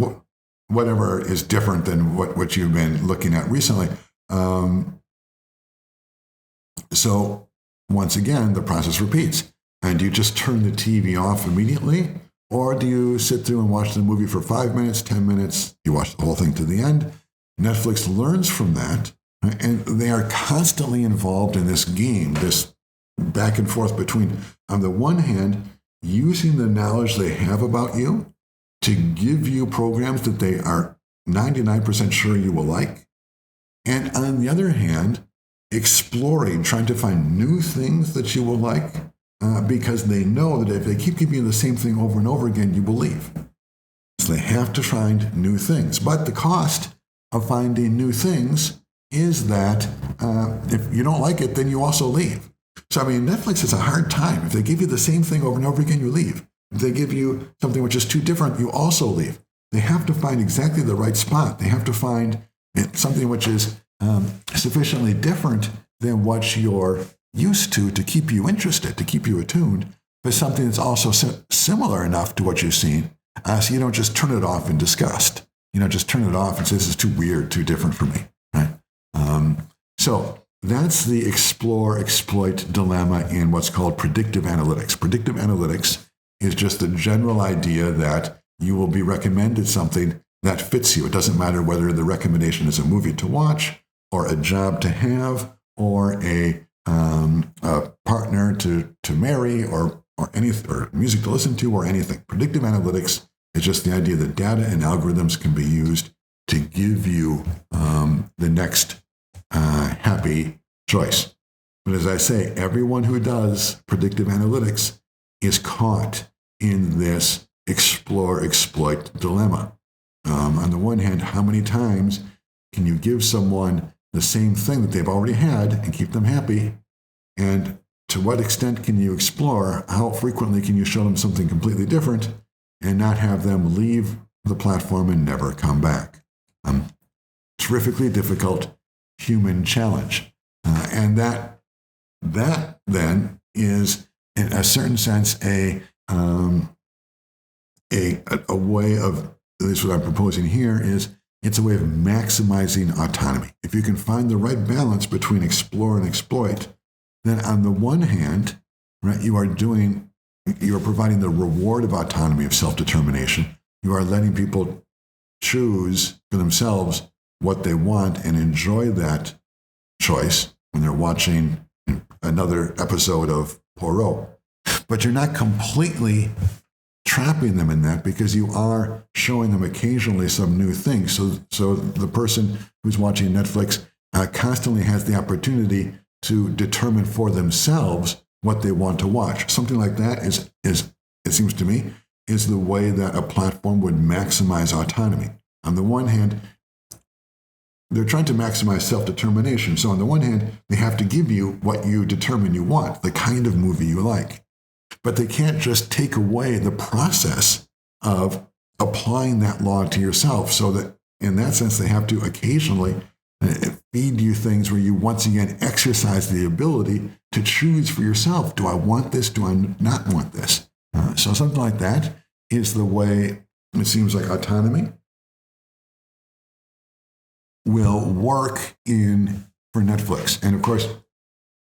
whatever is different than what you've been looking at recently. So once again, the process repeats. And do you just turn the TV off immediately? Or do you sit through and watch the movie for 5 minutes, 10 minutes? You watch the whole thing to the end. Netflix learns from that. And they are constantly involved in this game, this back and forth between, on the one hand, using the knowledge they have about you to give you programs that they are 99% sure you will like. And on the other hand, exploring, trying to find new things that you will like, because they know that if they keep giving you the same thing over and over again, you will leave. So they have to find new things. But the cost of finding new things is that if you don't like it, then you also leave. So, Netflix has a hard time. If they give you the same thing over and over again, you leave. If they give you something which is too different, you also leave. They have to find exactly the right spot. They have to find something which is sufficiently different than what you're used to keep you interested, to keep you attuned, but something that's also similar enough to what you've seen, so you don't just turn it off in disgust. Just turn it off and say, this is too weird, too different for me. Right? So that's the explore-exploit dilemma in what's called predictive analytics. Predictive analytics is just the general idea that you will be recommended something that fits you. It doesn't matter whether the recommendation is a movie to watch or a job to have or a partner to marry or anything, or music to listen to or anything. Predictive analytics is just the idea that data and algorithms can be used to give you the next happy choice. But as I say, everyone who does predictive analytics is caught in this explore-exploit dilemma. On the one hand, how many times can you give someone the same thing that they've already had and keep them happy? And to what extent can you explore? How frequently can you show them something completely different and not have them leave the platform and never come back? Terrifically difficult human challenge. And that then is, in a certain sense, a way of, at least what I'm proposing here, is it's a way of maximizing autonomy. If you can find the right balance between explore and exploit, then on the one hand, right, you are providing the reward of autonomy, of self-determination. You are letting people choose for themselves what they want and enjoy that choice when they're watching another episode of Poirot. But you're not completely trapping them in that, because you are showing them occasionally some new things. So the person who's watching Netflix constantly has the opportunity to determine for themselves what they want to watch. Something like that is it seems to me, is the way that a platform would maximize autonomy. On the one hand, they're trying to maximize self-determination. So on the one hand, they have to give you what you determine you want, the kind of movie you like. But they can't just take away the process of applying that law to yourself. So that in that sense, they have to occasionally feed you things where you once again exercise the ability to choose for yourself. Do I want this? Do I not want this? So something like that is the way it seems like autonomy will work for Netflix. And of course,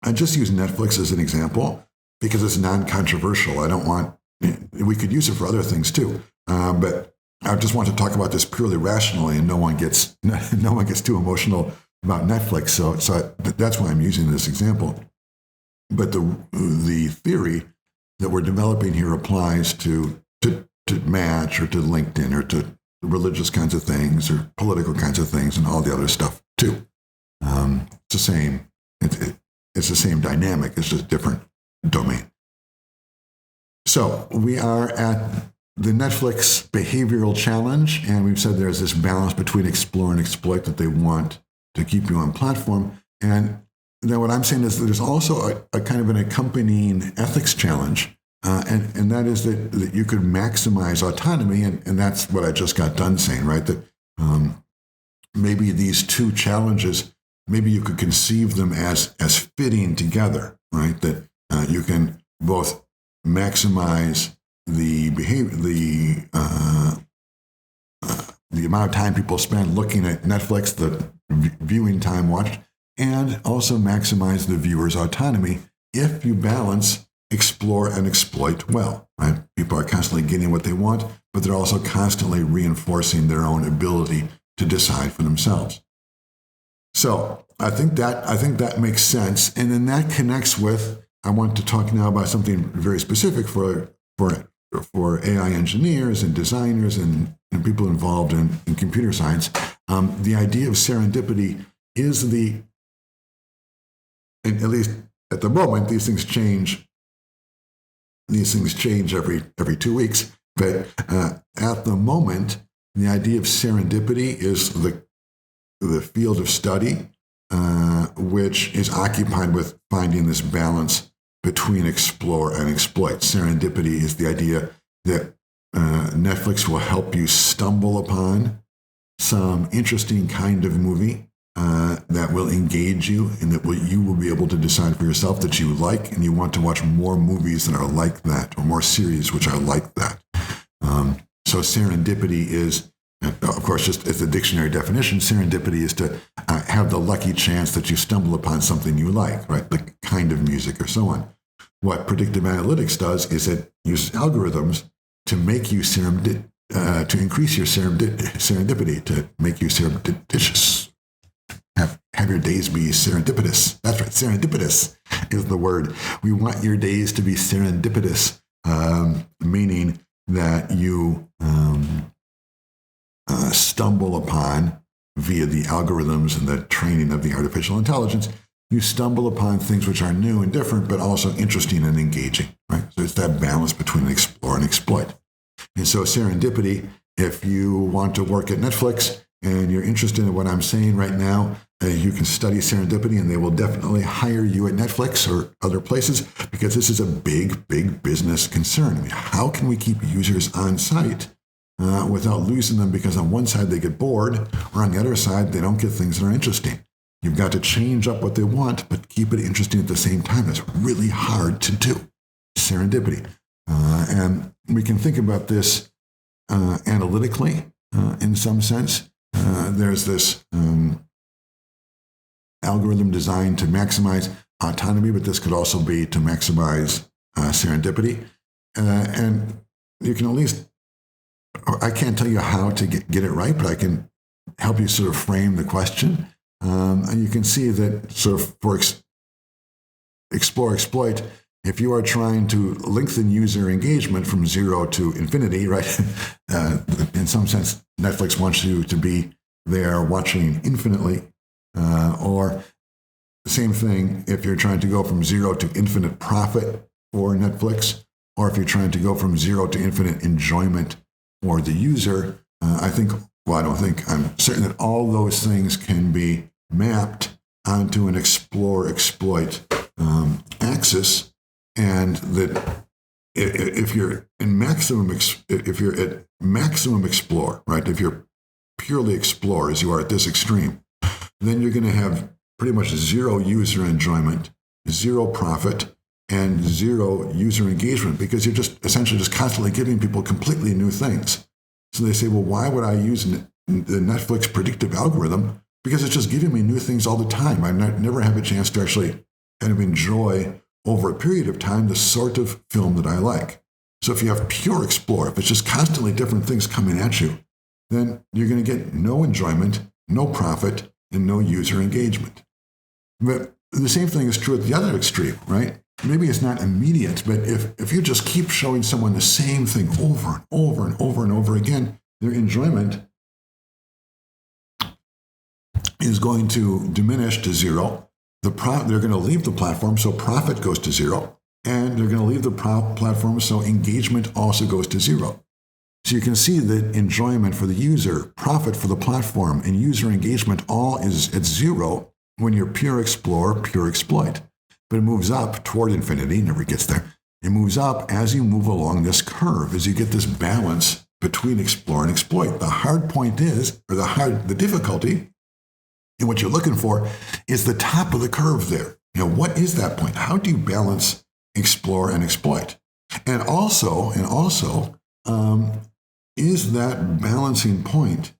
I just use Netflix as an example because it's non-controversial. We could use it for other things too. But I just want to talk about this purely rationally, and no one gets too emotional about Netflix. So that's why I'm using this example. But the theory that we're developing here applies to Match or to LinkedIn or to religious kinds of things or political kinds of things and all the other stuff too. It's the same. It's the same dynamic. It's just different domain. So we are at the Netflix behavioral challenge, and we've said there's this balance between explore and exploit that they want to keep you on platform. And then what I'm saying is that there's also a kind of an accompanying ethics challenge, and that is that you could maximize autonomy, and that's what I just got done saying, right? That maybe these two challenges, maybe you could conceive them as fitting together, right? That you can both maximize the behavior, the amount of time people spend looking at Netflix, the viewing time watched, and also maximize the viewer's autonomy if you balance explore and exploit well, right? People are constantly getting what they want, but they're also constantly reinforcing their own ability to decide for themselves. So I think that makes sense. And then that connects with, I want to talk now about something very specific for AI engineers and designers and people involved in computer science. The idea of serendipity is and at least at the moment, these things change every 2 weeks. But at the moment, the idea of serendipity is the field of study which is occupied with finding this balance between explore and exploit. Serendipity is the idea that Netflix will help you stumble upon some interesting kind of movie that will engage you, and that you will be able to decide for yourself that you like, and you want to watch more movies that are like that, or more series which are like that. So serendipity is, of course, just as the dictionary definition, serendipity is to have the lucky chance that you stumble upon something you like, right? The kind of music or so on. What predictive analytics does is it uses algorithms to make you to increase your serendipity, to make you serendipitous. Have your days be serendipitous. That's right, serendipitous is the word. We want your days to be serendipitous, meaning that you stumble upon, via the algorithms and the training of the artificial intelligence, you stumble upon things which are new and different, but also interesting and engaging, right? So it's that balance between explore and exploit. And so serendipity, if you want to work at Netflix and you're interested in what I'm saying right now, you can study serendipity and they will definitely hire you at Netflix or other places, because this is a big, big business concern. I mean, how can we keep users on site without losing them because on one side they get bored, or on the other side they don't get things that are interesting? You've got to change up what they want, but keep it interesting at the same time. That's really hard to do. Serendipity. And we can think about this analytically in some sense. There's this algorithm designed to maximize autonomy, but this could also be to maximize serendipity. And you can at least, I can't tell you how to get it right, but I can help you sort of frame the question. And you can see that sort of for explore, exploit, if you are trying to lengthen user engagement from 0 to infinity, right? In some sense, Netflix wants you to be there watching infinitely. Or the same thing if you're trying to go from 0 to infinite profit for Netflix, or if you're trying to go from 0 to infinite enjoyment for the user. I'm certain that all those things can be mapped onto an explore exploit axis, and that if you're in if you're at maximum explore, right? If you're purely explore as you are at this extreme, then you're going to have pretty much 0 user enjoyment, 0 profit, and 0 user engagement, because you're just essentially just constantly giving people completely new things. So they say, well, why would I use the Netflix predictive algorithm? Because it's just giving me new things all the time. I never have a chance to actually kind of enjoy over a period of time the sort of film that I like. So if you have pure explore, if it's just constantly different things coming at you, then you're going to get no enjoyment, no profit, and no user engagement. But the same thing is true at the other extreme, right? Maybe it's not immediate, but if you just keep showing someone the same thing over and over and over and over again, their enjoyment is going to diminish to 0. They're going to leave the platform, so profit goes to 0. And they're going to leave the platform, so engagement also goes to 0. So you can see that enjoyment for the user, profit for the platform, and user engagement all is at 0 when you're pure explore, pure exploit. But it moves up toward infinity, never gets there. It moves up as you move along this curve, as you get this balance between explore and exploit. The hard point is, or the difficulty in what you're looking for is the top of the curve there. What is that point? How do you balance explore and exploit? And also, is that balancing point,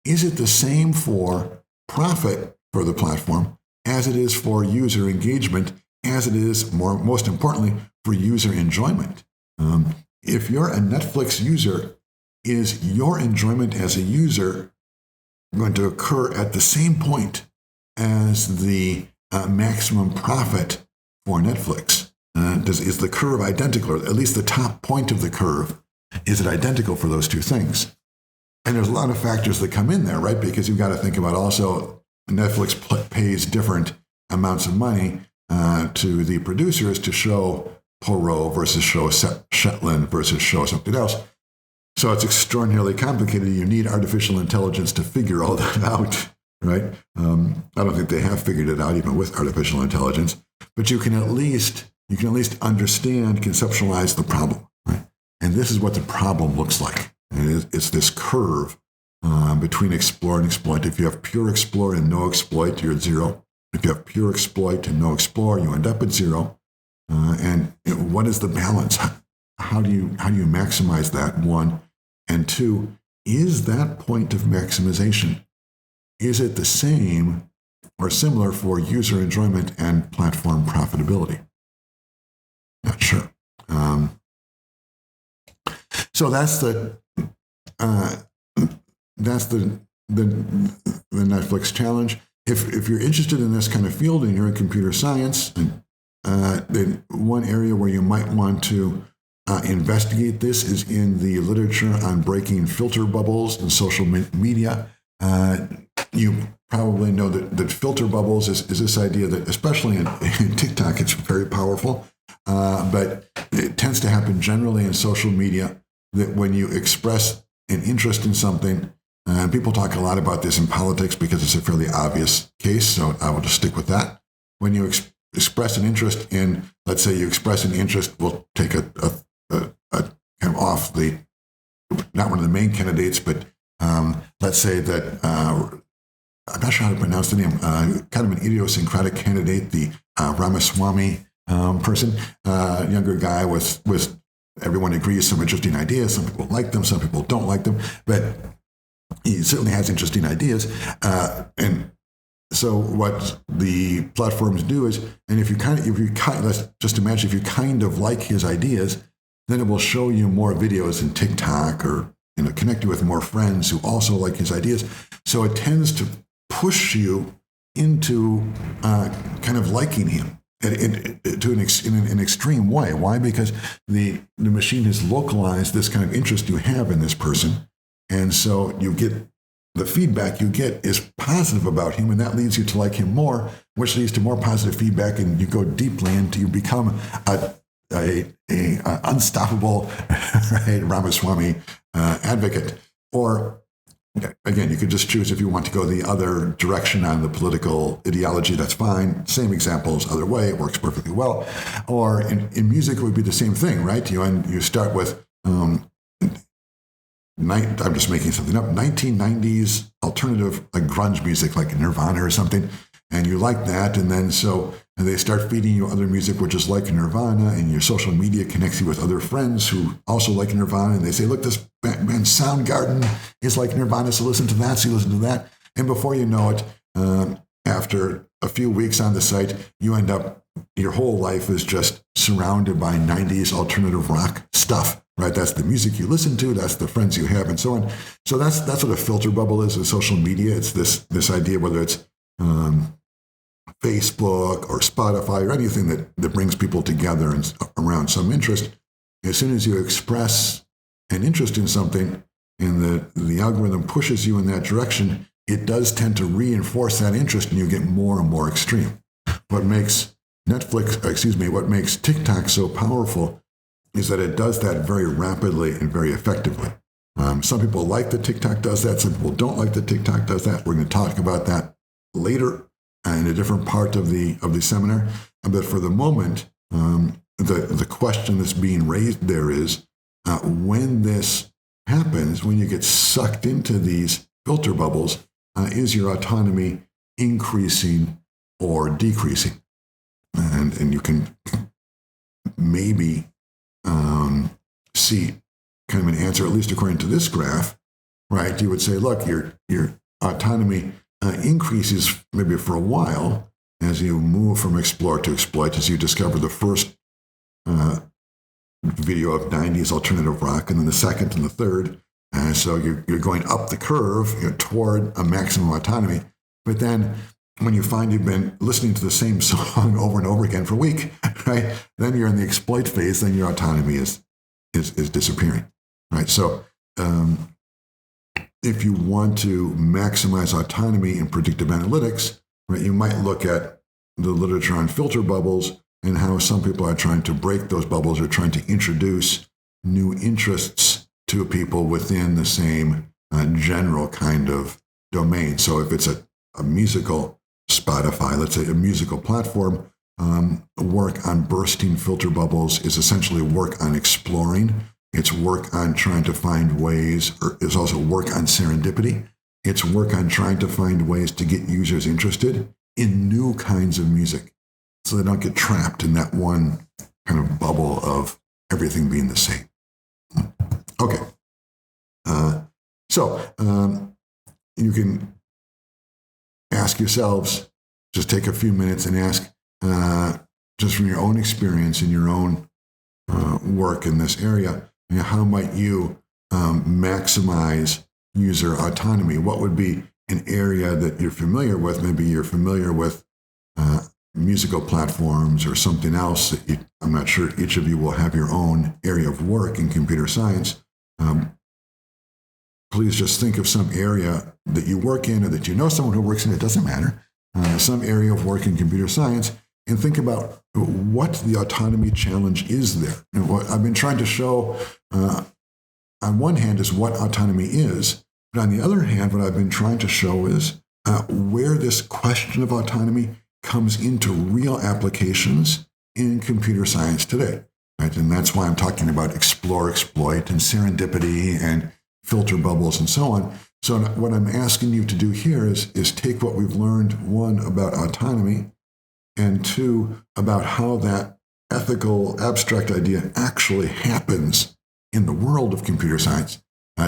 is it the same for profit for the platform as it is for user engagement, as it is, most importantly, for user enjoyment? If you're a Netflix user, is your enjoyment as a user going to occur at the same point as the maximum profit for Netflix? Is the curve identical, or at least the top point of the curve? Is it identical for those two things? And there's a lot of factors that come in there, right? Because you've got to think about also Netflix pays different amounts of money to the producers to show Poirot versus show Shetland versus show something else. So it's extraordinarily complicated. You need artificial intelligence to figure all that out, right? I don't think they have figured it out even with artificial intelligence, but you can at least understand, conceptualize the problem, right? And this is what the problem looks like. It's this curve between explore and exploit. If you have pure explore and no exploit, you're at 0. If you have pure exploit and no explore, you end up at 0. And what is the balance? How do you maximize that? 1, and 2, is that point of maximization, is it the same or similar for user enjoyment and platform profitability? Not sure. So that's the that's the Netflix challenge. If you're interested in this kind of field and you're in computer science, then one area where you might want to investigate this is in the literature on breaking filter bubbles in social media. You probably know that filter bubbles is this idea that, especially in TikTok, it's very powerful, but it tends to happen generally in social media, that when you express an interest in something, people talk a lot about this in politics because it's a fairly obvious case, so I will just stick with that. When you express an interest in, let's say you express an interest, we'll take a kind of off the, not one of the main candidates, but let's say that, I'm not sure how to pronounce the name, kind of an idiosyncratic candidate, the Ramaswamy person, younger guy with everyone agrees some interesting ideas. Some people like them, some people don't like them, but he certainly has interesting ideas. And so what the platforms do is, and if you let's just imagine if you kind of like his ideas, then it will show you more videos in TikTok, or connect you with more friends who also like his ideas. So it tends to push you into kind of liking him in an extreme way. Why? Because the machine has localized this kind of interest you have in this person. And so you get, the feedback you get is positive about him, and that leads you to like him more, which leads to more positive feedback, and you go deeply into, you become a unstoppable right, Ramaswamy advocate. Or again, you could just choose if you want to go the other direction on the political ideology, that's fine. Same examples, other way, it works perfectly well. Or in music, it would be the same thing, right? You start with, I'm just making something up, 1990s alternative, like grunge music, like Nirvana or something, and you like that, and then so they start feeding you other music which is like Nirvana, and your social media connects you with other friends who also like Nirvana, and they say, look, this band Soundgarden is like Nirvana, so listen to that, so you listen to that, and before you know it, after a few weeks on the site, you end up, your whole life is just surrounded by 90s alternative rock stuff. Right, that's the music you listen to, that's the friends you have, and so on. So that's what a filter bubble is in social media. It's this idea, whether it's Facebook or Spotify or anything that brings people together and around some interest. As soon as you express an interest in something, and the algorithm pushes you in that direction, it does tend to reinforce that interest, and you get more and more extreme. What makes what makes TikTok so powerful is that it does that very rapidly and very effectively. Some people like that TikTok does that. Some people don't like that TikTok does that. We're going to talk about that later in a different part of the seminar. But for the moment, the question that's being raised there is, when this happens, when you get sucked into these filter bubbles, is your autonomy increasing or decreasing? And you can maybe see kind of an answer, at least according to this graph, right? You would say, look, your autonomy increases maybe for a while as you move from explore to exploit, as you discover the first video of 90s alternative rock, and then the second and the third. And so you're going up the curve toward a maximum autonomy. But then when you find you've been listening to the same song over and over again for a week, right? Then you're in the exploit phase, then your autonomy is disappearing, right? So if you want to maximize autonomy in predictive analytics, right, you might look at the literature on filter bubbles and how some people are trying to break those bubbles or trying to introduce new interests to people within the same general kind of domain. So if it's a musical Spotify, let's say a musical platform, work on bursting filter bubbles is essentially work on exploring. It's work on trying to find ways, or it's also work on serendipity. It's work on trying to find ways to get users interested in new kinds of music so they don't get trapped in that one kind of bubble of everything being the same. Okay. So you can ask yourselves, just take a few minutes and ask, just from your own experience and your own work in this area, how might you maximize user autonomy? What would be an area that you're familiar with? Maybe you're familiar with musical platforms or something else. I'm not sure each of you will have your own area of work in computer science. Please just think of some area that you work in or that you know someone who works in. It doesn't matter. Some area of work in computer science, and think about what the autonomy challenge is there. And what I've been trying to show on one hand is what autonomy is, but on the other hand, what I've been trying to show is where this question of autonomy comes into real applications in computer science today. Right? And that's why I'm talking about explore, exploit, and serendipity, and filter bubbles, and so on. So what I'm asking you to do here is take what we've learned, one, about autonomy, and two, about how that ethical abstract idea actually happens in the world of computer science.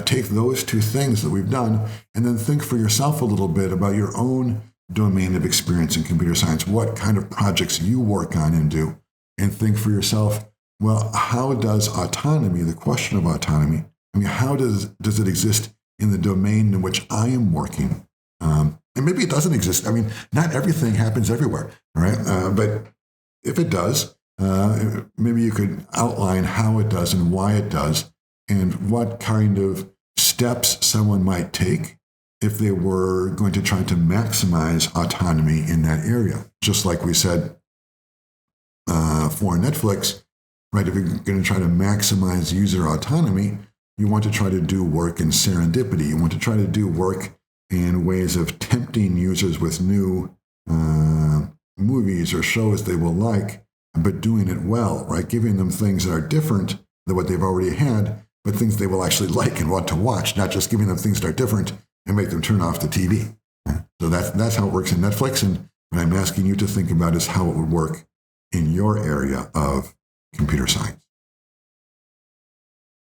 Take those two things that we've done, and then think for yourself a little bit about your own domain of experience in computer science, what kind of projects you work on and do, and think for yourself, well, how does autonomy, the question of autonomy, how does it exist in the domain in which I am working? And maybe it doesn't exist. Not everything happens everywhere, all right? But if it does, maybe you could outline how it does and why it does, and what kind of steps someone might take if they were going to try to maximize autonomy in that area. Just like we said for Netflix, right? If you're going to try to maximize user autonomy, you want to try to do work in serendipity. You want to try to do work in ways of tempting users with new movies or shows they will like, but doing it well, right? Giving them things that are different than what they've already had, but things they will actually like and want to watch, not just giving them things that are different and make them turn off the TV. So that's how it works in Netflix. And what I'm asking you to think about is how it would work in your area of computer science.